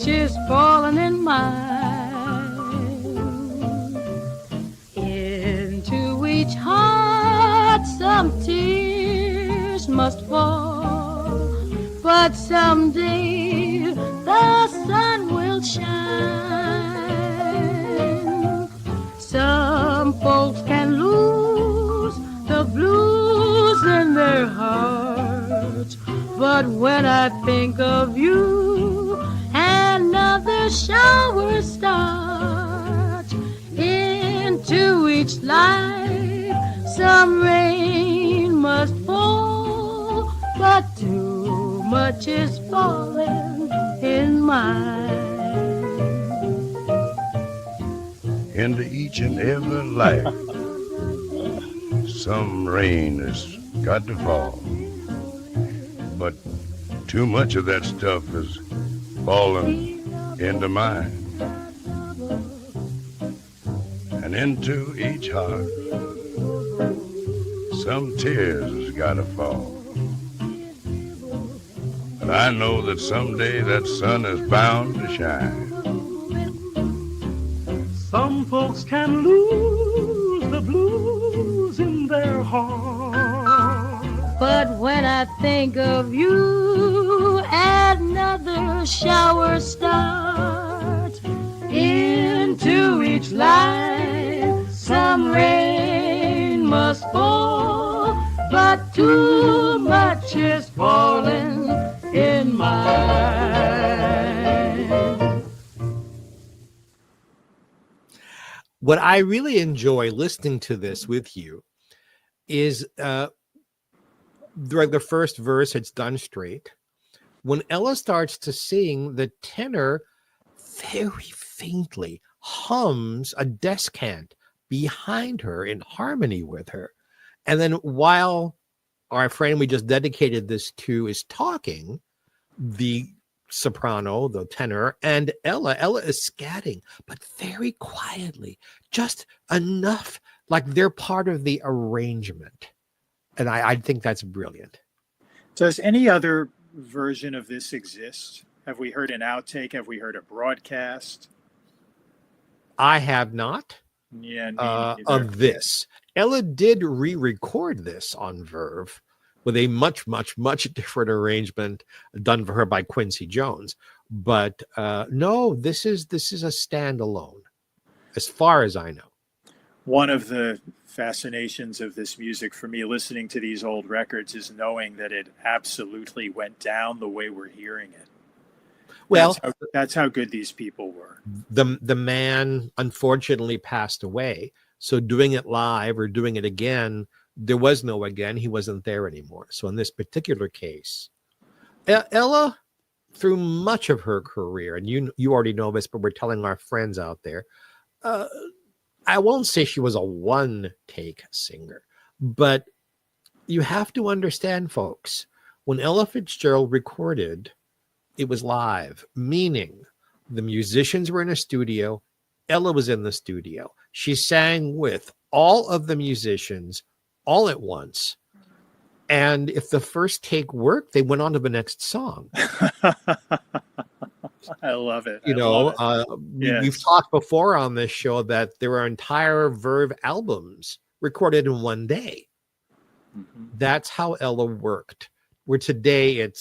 is falling in mine. Into each heart some tears must fall, but someday the sun will shine. Some folks can lose the blues in their hearts, but when I think of you, another shower starts. Into each life some rain must fall, but too much is falling in mine. Into each and every life some rain has got to fall, but too much of that stuff is falling into mine. And into each heart some tears has got to fall, but I know that someday that sun is bound to shine. Some folks can lose the blues in their heart, But when I think of you, another shower starts. Into each life some rain must fall, but too much is falling in mine. What I really enjoy listening to this with you is the first verse, it's done straight. When Ella starts to sing, the tenor very faintly hums a descant behind her in harmony with her. And then while our friend we just dedicated this to is talking, the soprano, the tenor, and Ella is scatting, but very quietly, just enough like they're part of the arrangement. And I think that's brilliant. Does any other version of this exist? Have we heard an outtake? Have we heard a broadcast? I have not. Yeah, of this. Ella did re-record this on Verve with a much different arrangement done for her by Quincy Jones. But no, this is a standalone, as far as I know. One of the fascinations of this music for me, listening to these old records, is knowing that it absolutely went down the way we're hearing it. Well, that's how good these people were. The man unfortunately passed away. So doing it live or doing it again, there was no again. He wasn't there anymore. So in this particular case, Ella, through much of her career, and you already know this, but we're telling our friends out there, I won't say she was a one-take singer, but you have to understand, folks, when Ella Fitzgerald recorded, it was live, meaning the musicians were in a studio. Ella was in the studio. She sang with all of the musicians all at once. And if the first take worked, they went on to the next song. I love it. Yes. We've talked before on this show that there are entire Verve albums recorded in one day. Mm-hmm. That's how Ella worked. Where today it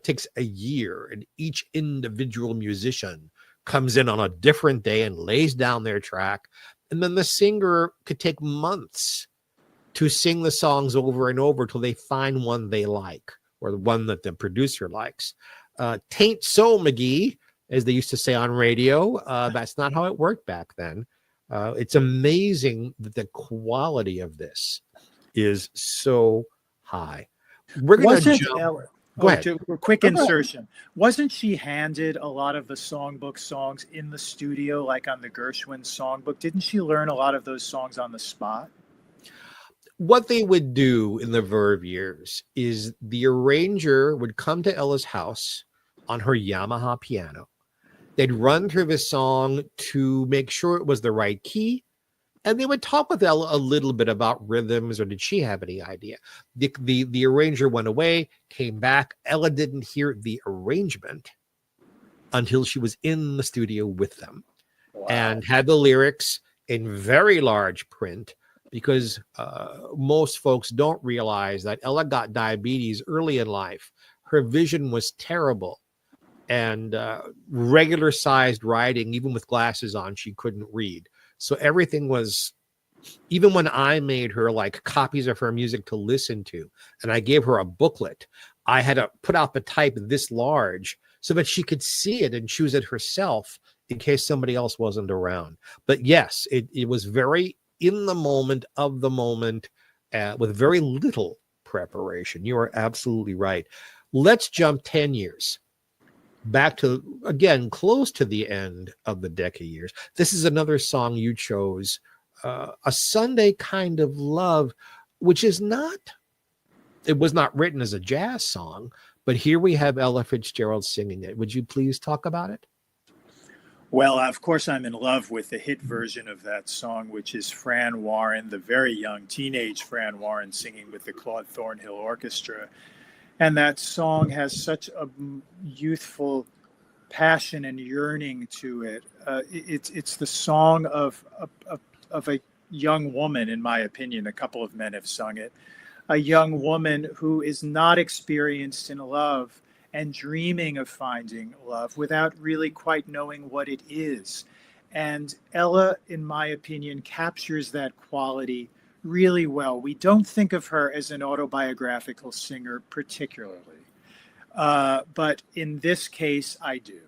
takes a year and each individual musician comes in on a different day and lays down their track. And then the singer could take months to sing the songs over and over till they find one they like, or the one that the producer likes. Tain't so, McGee, as they used to say on radio. That's not how it worked back then. It's amazing that the quality of this is so high. We're going to jump. Go ahead. Quick insertion. Wasn't she handed a lot of the songbook songs in the studio, like on the Gershwin songbook? Didn't she learn a lot of those songs on the spot? What they would do in the Verve years is the arranger would come to Ella's house on her Yamaha piano. They'd run through the song to make sure it was the right key. And they would talk with Ella a little bit about rhythms, or did she have any idea? The arranger went away, came back. Ella didn't hear the arrangement until she was in the studio with them. Wow. And had the lyrics in very large print, because most folks don't realize that Ella got diabetes early in life. Her vision was terrible. And regular sized writing, even with glasses on, she couldn't read. So everything was, even when I made her like copies of her music to listen to, and I gave her a booklet, I had to put out the type this large so that she could see it and choose it herself in case somebody else wasn't around. But yes, it was very in the moment of the moment with very little preparation. You are absolutely right. Let's jump 10 years. Back to, again, close to the end of the Decca years. This is another song you chose, A Sunday Kind of Love, which is not, it was not written as a jazz song, but here we have Ella Fitzgerald singing it. Would you please talk about it? Well, of course, I'm in love with the hit version of that song, which is Fran Warren, the very young teenage Fran Warren, singing with the Claude Thornhill Orchestra. And that song has such a youthful passion and yearning to it. It's the song of a young woman, in my opinion. A couple of men have sung it. A young woman who is not experienced in love and dreaming of finding love without really quite knowing what it is. And Ella, in my opinion, captures that quality really well. We don't think of her as an autobiographical singer particularly, but in this case, I do.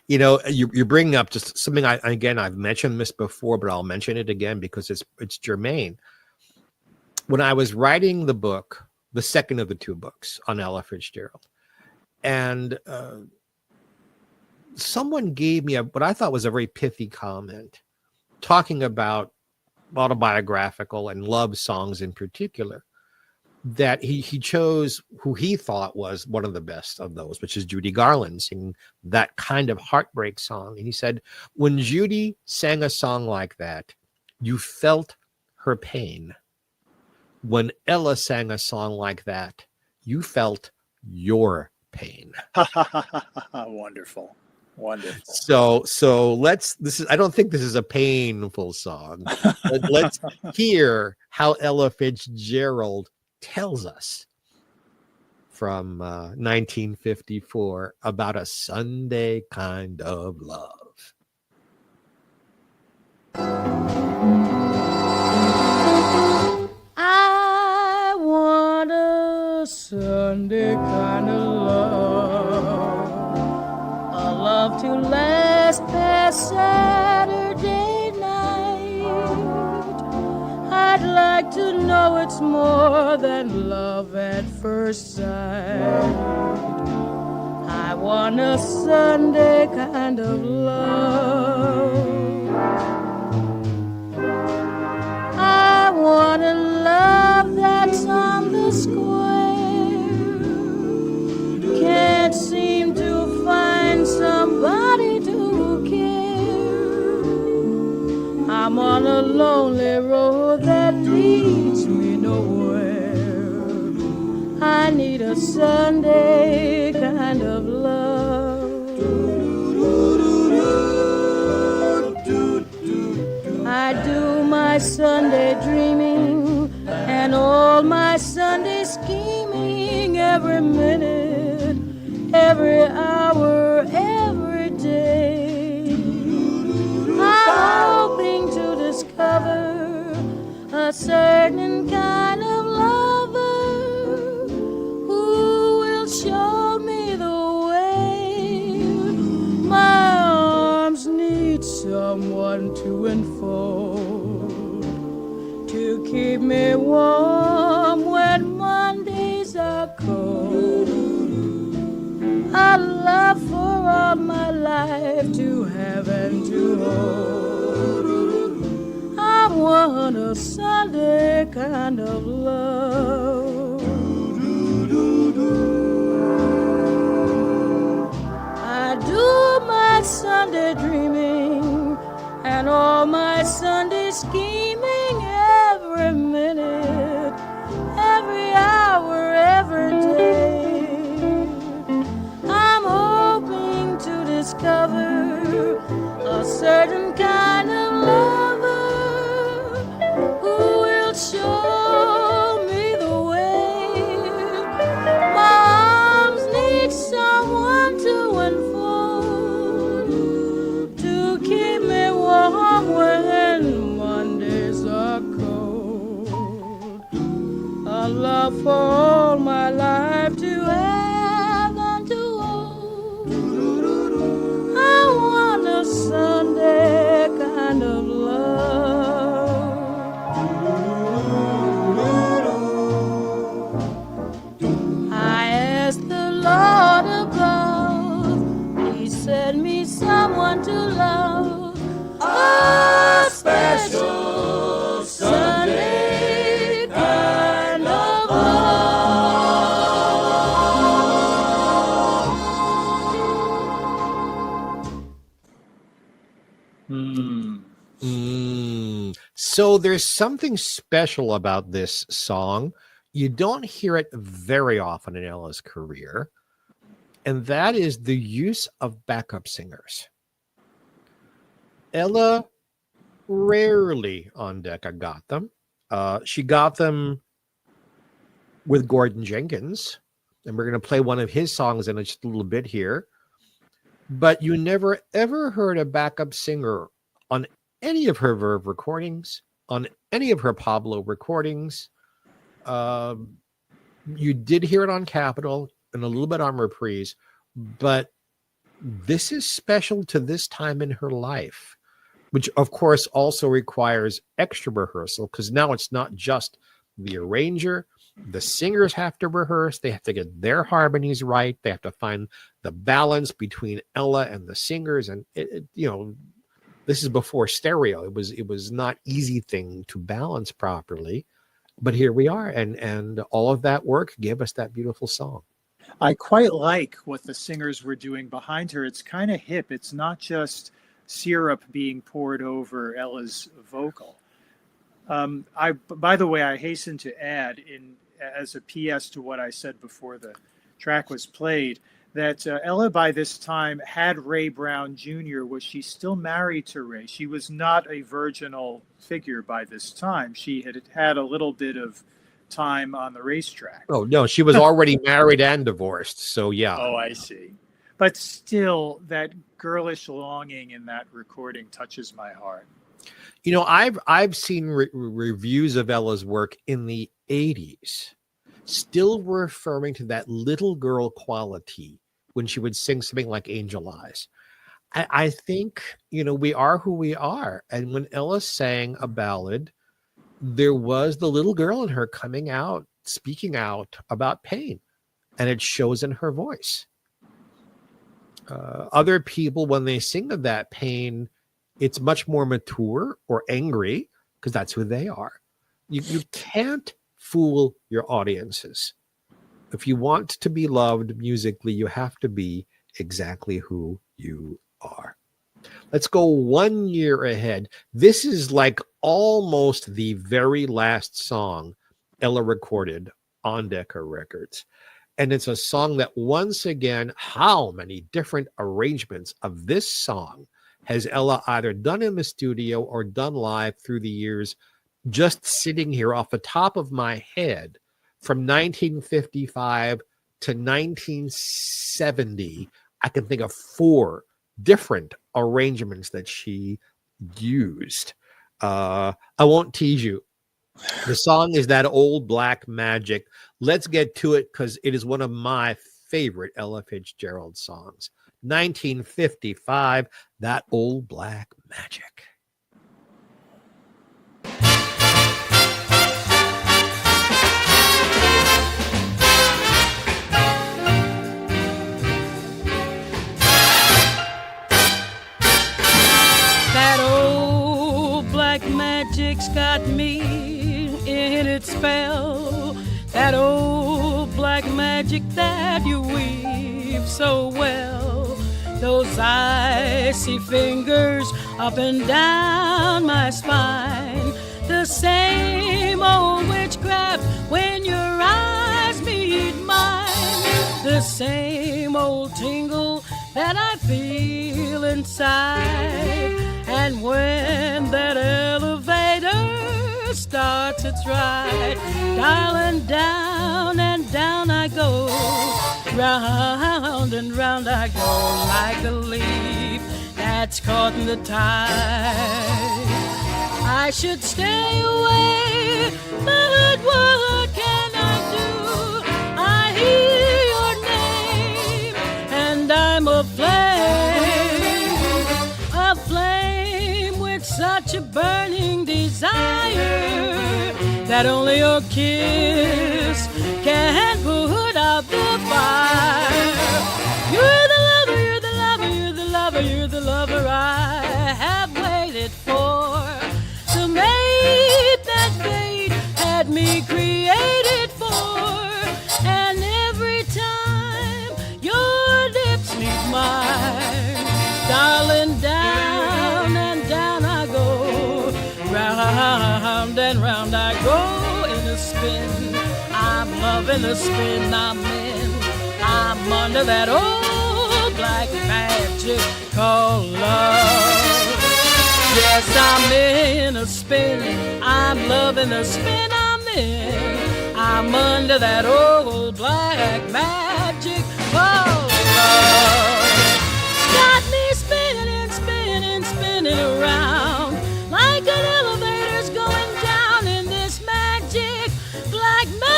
You know, you're bringing up just something. I've mentioned this before, but I'll mention it again because it's germane. When I was writing the book, the second of the two books on Ella Fitzgerald, And someone gave me what I thought was a very pithy comment, talking about autobiographical and love songs in particular, that he chose who he thought was one of the best of those, which is Judy Garland singing that kind of heartbreak song. And he said, when Judy sang a song like that, you felt her pain. When Ella sang a song like that, you felt your pain. Wonderful. Wonderful. So I don't think this is a painful song. But let's hear how Ella Fitzgerald tells us from 1954 about a Sunday kind of love. I want a Sunday kind of love, a love to last past Saturday night. I'd like to know it's more than love at first sight. I want a Sunday kind of love. I want a love that's on the square. Can't seem to find somebody to care. I'm on a lonely road that leads me nowhere. I need a Sunday kind of love. I do my Sunday dreaming and all my Sunday scheming every minute, every hour, every day. I'm hoping to discover a certain kind of lover who will show me the way. My arms need someone to enfold, to keep me warm when Mondays are cold. A love for all my life to have and to hold. I want a Sunday kind of love. I do my Sunday dreaming and all my Sunday scheming every minute, every hour, every day. I'm hoping to discover a certain kind of lover who will show me the way. My arms need someone to unfold, to keep me warm when Mondays are cold. A love for all my life to have and to hold. I want a Sunday kind of love. I asked the Lord above, He sent me someone to love. A special Sunday kind of love. So there's something special about this song. You don't hear it very often in Ella's career, and that is the use of backup singers. Ella rarely on Decca got them. She got them with Gordon Jenkins, and we're going to play one of his songs in just a little bit here. But you never ever heard a backup singer on any of her Verve recordings, on any of her Pablo recordings. You did hear it on Capitol and a little bit on Reprise, but this is special to this time in her life, which of course also requires extra rehearsal, because now it's not just the arranger, The singers have to rehearse. They have to get their harmonies right. They have to find the balance between Ella and the singers. And this is before stereo. It was not easy thing to balance properly, but here we are. And all of that work gave us that beautiful song. I quite like what the singers were doing behind her. It's kind of hip. It's not just syrup being poured over Ella's vocal. By the way, I hasten to add, as a PS to what I said before the track was played, that Ella by this time had Ray Brown Jr. Was she still married to Ray? She was not a virginal figure by this time. She had had a little bit of time on the racetrack. Oh, no, she was already married and divorced. So, yeah. Oh, I see. But still, that girlish longing in that recording touches my heart. I've seen reviews of Ella's work in the 80s, still referring to that little girl quality when she would sing something like Angel Eyes. I think, we are who we are. And when Ella sang a ballad, there was the little girl in her coming out, speaking out about pain, and it shows in her voice. Other people, when they sing of that pain, it's much more mature or angry, because that's who they are. You can't fool your audiences. If you want to be loved musically, you have to be exactly who you are. Let's go 1 year ahead. This is like almost the very last song Ella recorded on Decca Records. And it's a song that, once again, how many different arrangements of this song has Ella either done in the studio or done live through the years? Just sitting here off the top of my head, from 1955 to 1970, I can think of 4 different arrangements that she used. I won't tease you. The song is That Old Black Magic. Let's get to it, because it is one of my favorite Ella Fitzgerald songs. 1955, That Old Black Magic. That old black magic's got me in its spell. That old black magic that you weave so well. Those icy fingers up and down my spine. The same old witchcraft when your eyes meet mine. The same old tingle that I feel inside. And when that elevator starts its ride, darling, down and down I go, round and round I go, like a leaf that's caught in the tide. I should stay away, but what can I do? I hear your name and I'm aflame with such a burning desire that only your kiss can put out the fire. You're the lover, you're the lover, you're the lover, you're the lover I have waited for. The mate that fate had me created for. And every time your lips meet mine, darling, down and down I go, round and round I go in a spin. I'm loving the spin I'm in. I'm under that old black magic called love. Yes, I'm in a spin. I'm loving the spin I'm in. I'm under that old black magic called love. Got me spinning, spinning, spinning around like an elevator's going down in this magic, black magic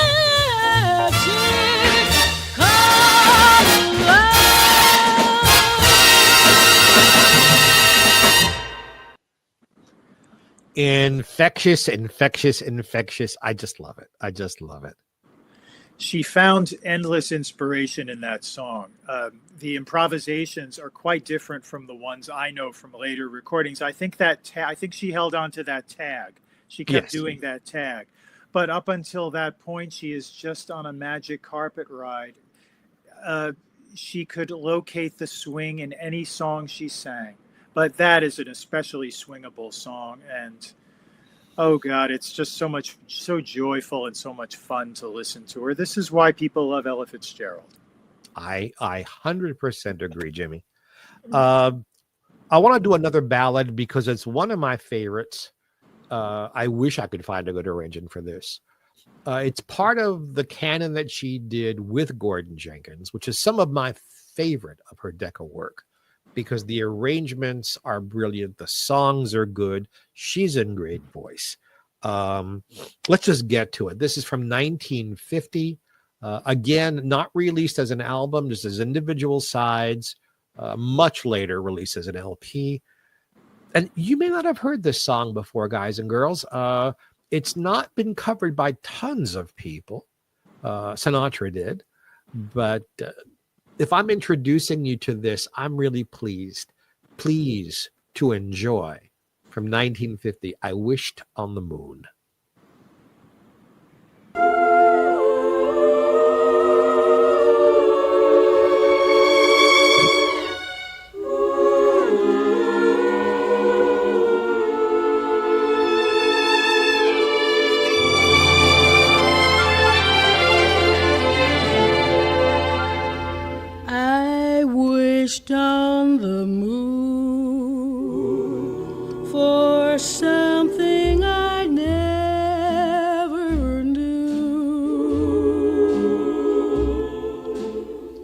called love. Infectious, infectious, infectious. I just love it. I just love it. she found endless inspiration in that song. The improvisations are quite different from the ones I know from later recordings. I think I think she held on to that tag. She kept Yes. doing that tag. But up until that point, she is just on a magic carpet ride. She could locate the swing in any song she sang. But that is an especially swingable song. And oh God, it's just so joyful and so much fun to listen to her. This is why people love Ella Fitzgerald. I 100% agree, Jimmy. I want to do another ballad because it's one of my favorites. I wish I could find a good arrangement for this. It's part of the canon that she did with Gordon Jenkins, which is some of my favorite of her Decca work because the arrangements are brilliant. The songs are good. She's in great voice. Let's just get to it. This is from 1950. Again, not released as an album, just as individual sides, much later released as an LP. And you may not have heard this song before, guys and girls. It's not been covered by tons of people. Sinatra did. But if I'm introducing you to this, I'm really pleased. Please to enjoy from 1950, I Wished on the Moon. On the moon for something I never knew.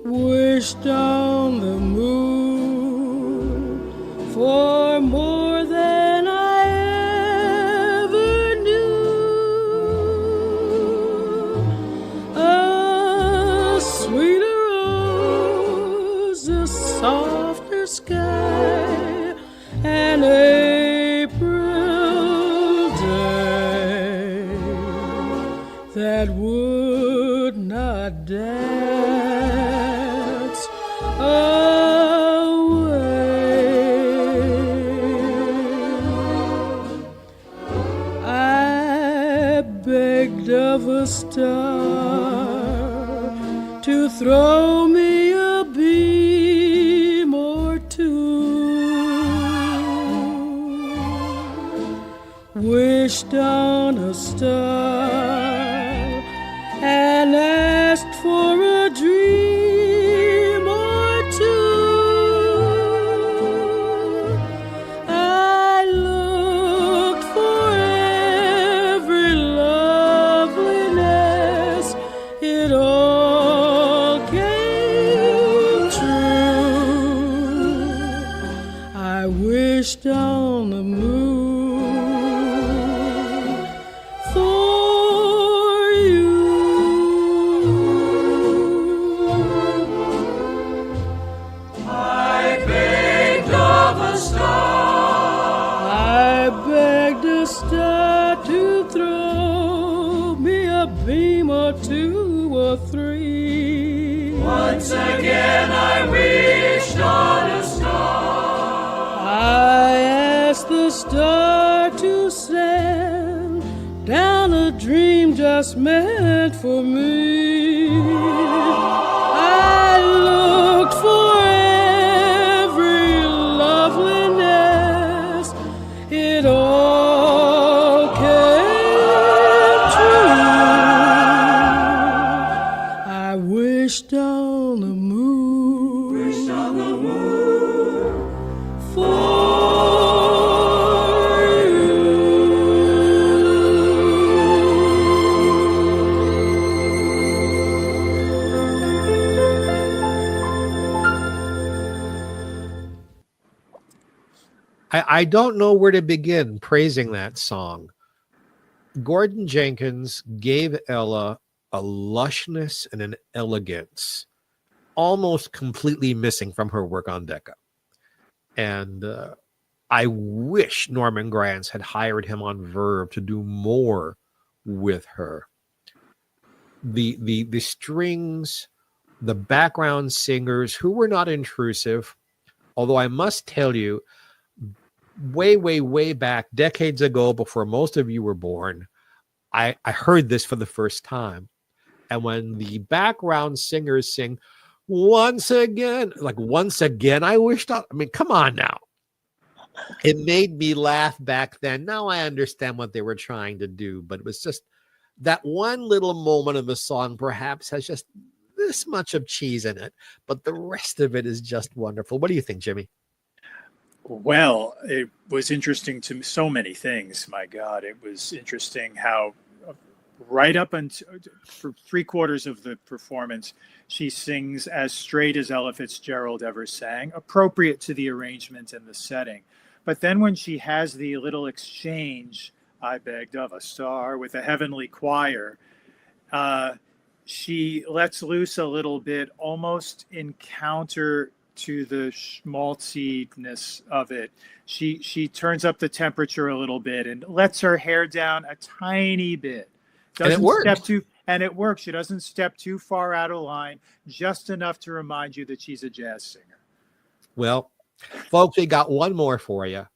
Wished on the moon for more than I ever knew. A sweeter rose, a softer sky, an April day that would not dance away. I begged of a star to throw me a beam or two. Wished on a star and asked for a dream or two. I looked for every loveliness, it all came true. I wished on the moon for you. I begged of a star. I begged a star to throw me a beam or two or three. Once again I wished on a star. I asked the star to send down a dream just meant for me. I looked for every loveliness, it all came true. I wished on the moon, for I don't know where to begin praising that song. Gordon Jenkins gave Ella a lushness and an elegance almost completely missing from her work on Decca. And I wish Norman Granz had hired him on Verve to do more with her. the strings, the background singers who were not intrusive. Although I must tell you, way back, decades ago, before most of you were born, I heard this for the first time. And when the background singers sing, once again, I wished, I mean, come on now. It made me laugh back then. Now I understand what they were trying to do, but it was just that one little moment of the song perhaps has just this much of cheese in it, but the rest of it is just wonderful. What do you think, Jimmy? Well, it was interesting to so many things. My God, it was interesting how right up until for 3/4 of the performance, she sings as straight as Ella Fitzgerald ever sang, appropriate to the arrangement and the setting. But then when she has the little exchange, I begged of a star, with a heavenly choir, she lets loose a little bit, almost in counter to the schmaltziness of it. She turns up the temperature a little bit and lets her hair down a tiny bit. And it works. And it works. She doesn't step too far out of line, just enough to remind you that she's a jazz singer. Well, folks, we got one more for you.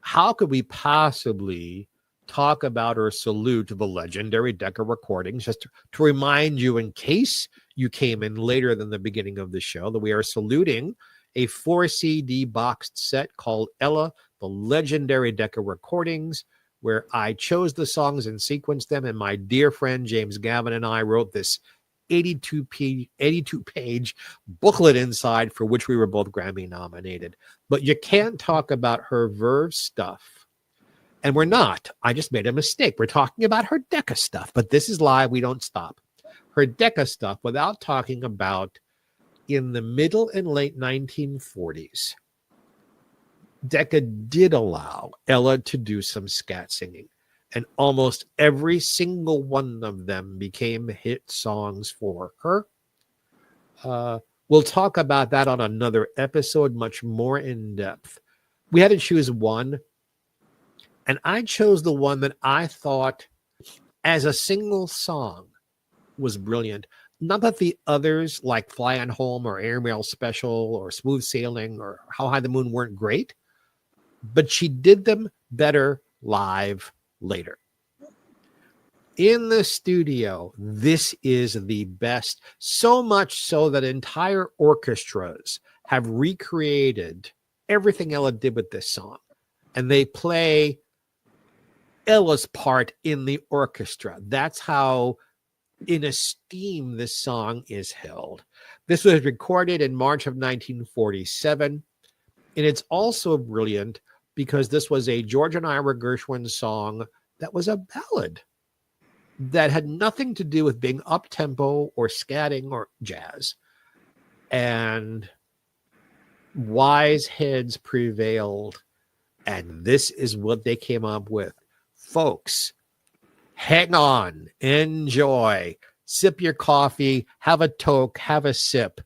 How could we possibly talk about or salute the Legendary Decca recordings, just to remind you, in case you came in later than the beginning of the show, that we are saluting a 4 CD boxed set called Ella, the Legendary Decca recordings, where I chose the songs and sequenced them, and my dear friend James Gavin and I wrote this 82-page booklet inside, for which we were both Grammy nominated. But you can't talk about her Verve stuff. And we're not. I just made a mistake. We're talking about her Decca stuff, but this is live. We don't stop. Her Decca stuff without talking about, in the middle and late 1940s, Decca did allow Ella to do some scat singing, and almost every single one of them became hit songs for her. We'll talk about that on another episode, much more in depth. We had to choose one, and I chose the one that I thought, as a single song, was brilliant. Not that the others, like Flying Home or Airmail Special or Smooth Sailing or How High the Moon, weren't great, but she did them better live later. In the studio, this is the best, so much so that entire orchestras have recreated everything Ella did with this song, and they play Ella's part in the orchestra. That's how in esteem this song is held. This was recorded in March of 1947, and it's also brilliant because this was a George and Ira Gershwin song that was a ballad that had nothing to do with being up-tempo or scatting or jazz. And wise heads prevailed, and this is what they came up with. Folks, hang on, enjoy, sip your coffee, have a toke, have a sip,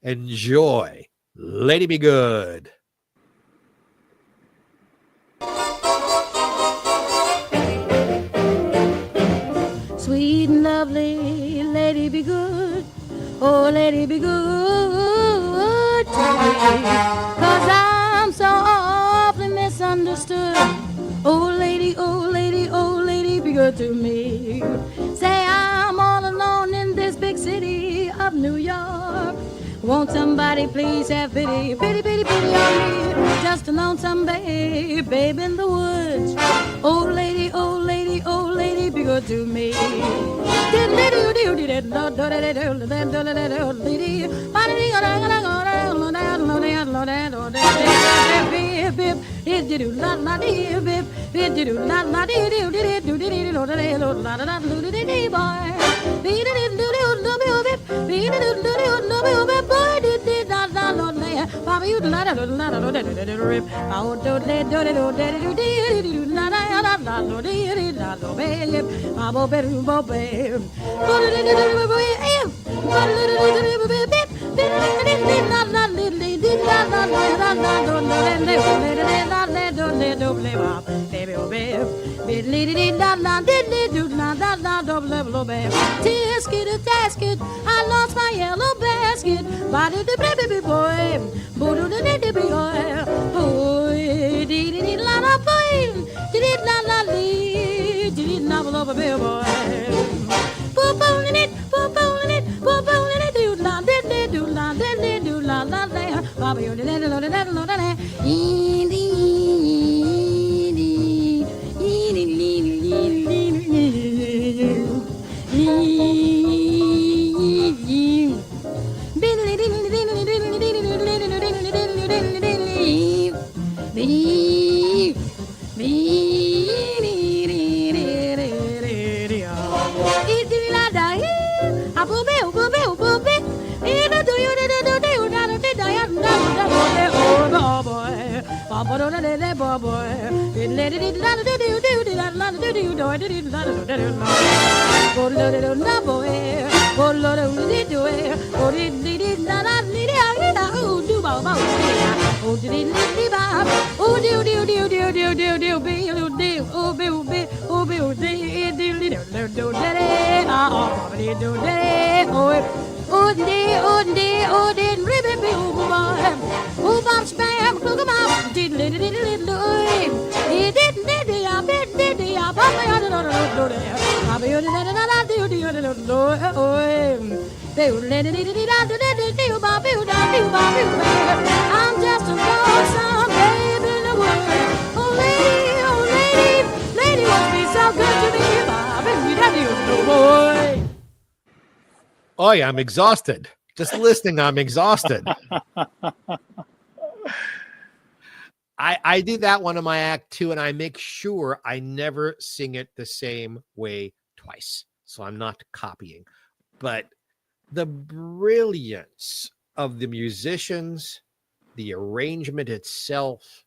enjoy. Lady Be Good. Sweet and lovely, lady be good, oh lady be good to me, 'cause I'm so awfully misunderstood. Oh lady, oh lady, oh lady be good to me. Say I'm all alone in this big city of New York. Won't somebody please have pity, pity, pity, pity on me? Just a lonesome babe, babe in the woods. Oh lady, oh lady, oh lady, be good to me. Tisket a tasket, I lost my yellow basket. Body the baby boy, bodo the baby boy. Boy, did it la la boy, did it la la lee, did it novel of a baby boy. Poop on it, poop on it, poop on it, do la, did do la, did do la la la. Baba, you did it, I'm just a lonesome baby in the world. Oh lady, won't be so good to me, boy. Oh yeah, I'm exhausted. Just listening, I'm exhausted. I do that one in my act too, and I make sure I never sing it the same way twice. So I'm not copying. But the brilliance of the musicians, the arrangement itself,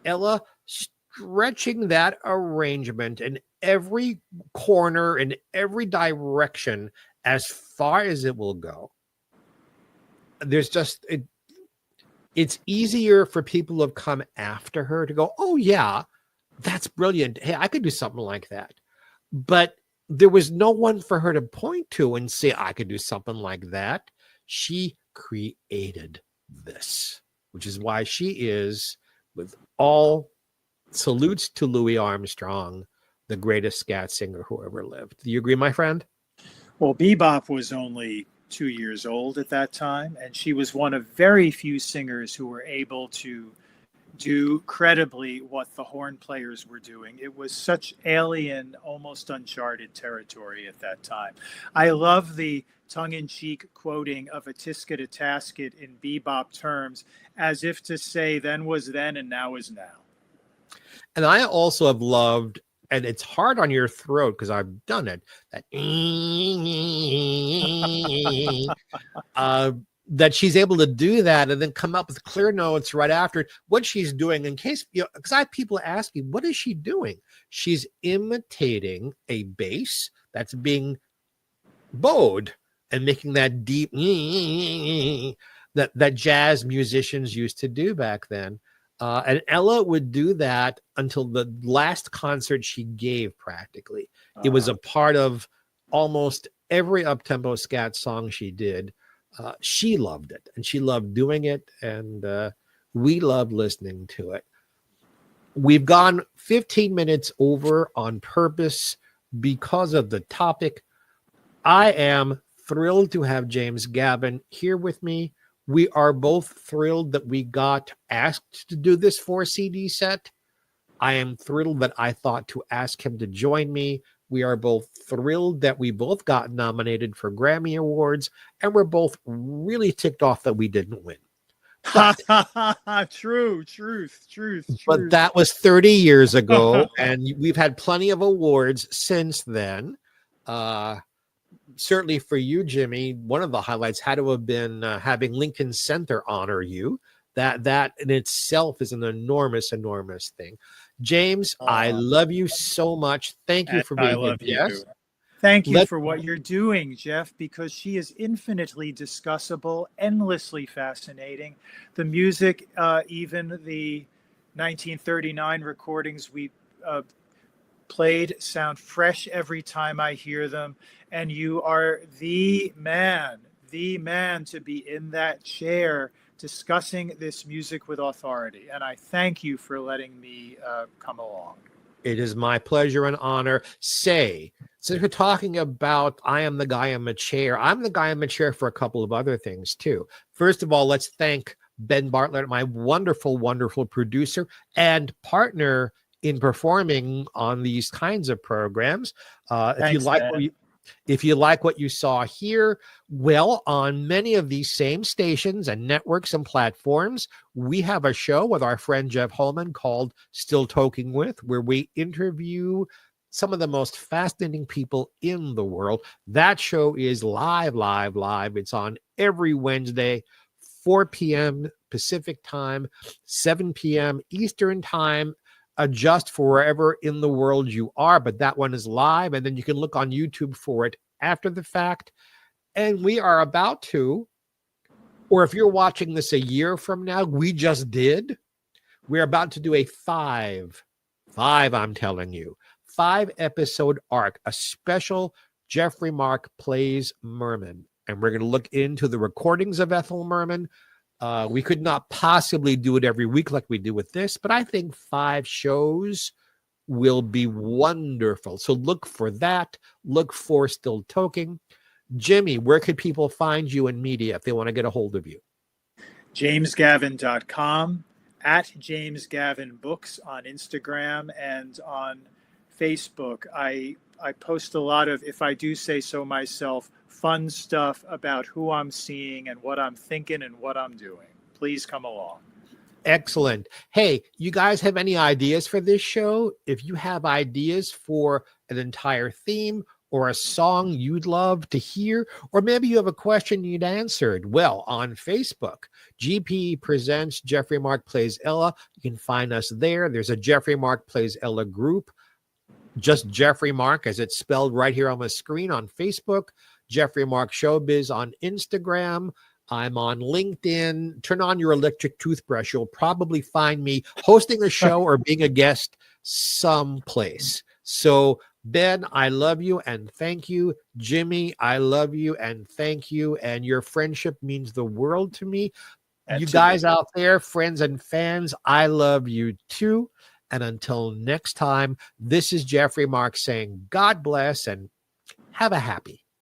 Ella stretching that arrangement in every corner, in every direction, as far as it will go. There's just it's easier for people who have come after her to go, oh yeah, that's brilliant. Hey, I could do something like that. But there was no one for her to point to and say, I could do something like that. She created this, which is why she is, with all salutes to Louis Armstrong, the greatest scat singer who ever lived. Do you agree, my friend? Well, bebop was only 2 years old at that time, and she was one of very few singers who were able to do credibly what the horn players were doing. It was such alien, almost uncharted territory at that time. I love the tongue-in-cheek quoting of a tisket a tasket in bebop terms, as if to say then was then and now is now. And I also have loved, and it's hard on your throat because I've done it, that that she's able to do that and then come up with clear notes right after what she's doing. In case, you know, because I have people ask me, what is she doing? She's imitating a bass that's being bowed and making that deep that jazz musicians used to do back then. And Ella would do that until the last concert she gave, practically. It was a part of almost every up-tempo scat song she did. She loved it, and she loved doing it, and we loved listening to it. We've gone 15 minutes over on purpose because of the topic. I am thrilled to have James Gavin here with me. We are both thrilled that we got asked to do this 4-CD set. I am thrilled that I thought to ask him to join me. We are both thrilled that we both got nominated for Grammy Awards, and we're both really ticked off that we didn't win. But, Truth. But that was 30 years ago, and we've had plenty of awards since then. Certainly for you, Jimmy, one of the highlights had to have been having Lincoln Center honor you. That in itself is an enormous thing. James, I love you so much. Thank you for being a guest. Thank you for what you're doing, Jeff, because she is infinitely discussable, endlessly fascinating. The music, even the 1939 recordings, played sound fresh every time I hear them. And you are the man to be in that chair discussing this music with authority. And I thank you for letting me come along. It is my pleasure and honor. Since we're talking about I am the guy in the chair, I'm the guy in the chair for a couple of other things too. First of all, let's thank Ben Bartlett, my wonderful, wonderful producer and partner in performing on these kinds of programs. If you like what you saw here, well, on many of these same stations and networks and platforms, we have a show with our friend Jeff Holman called Still Talking With, where we interview some of the most fascinating people in the world. That show is live. It's on every Wednesday, 4 p.m. Pacific time, 7 p.m. Eastern time. Adjust for wherever in the world you are, but that one is live, and then you can look on YouTube for it after the fact. And we are about to, or if you're watching this a year from now, we're about to do a five, I'm telling you, 5-episode arc, a special Geoffrey Mark Plays Merman. And we're going to look into the recordings of Ethel Merman. We could not possibly do it every week like we do with this, but I think 5 shows will be wonderful. So look for that. Look for Still Talking. Jimmy, where could people find you in media if they want to get a hold of you? JamesGavin.com, at James Gavin Books on Instagram and on Facebook. I post a lot of, if I do say so myself, fun stuff about who I'm seeing and what I'm thinking and what I'm doing. Please come along. Excellent. Hey, you guys have any ideas for this show? If you have ideas for an entire theme or a song you'd love to hear, or maybe you have a question you'd answered, well, on Facebook, GPE presents Geoffrey Mark Plays Ella. You can find us there. There's a Geoffrey Mark Plays Ella group, just Geoffrey Mark as it's spelled right here on the screen on Facebook. Geoffrey Mark Showbiz on Instagram. I'm on LinkedIn. Turn on your electric toothbrush. You'll probably find me hosting a show or being a guest someplace. So, Ben, I love you and thank you. Jimmy, I love you and thank you. And your friendship means the world to me. And you guys out there, friends and fans, I love you too. And until next time, this is Geoffrey Mark saying God bless and have a happy.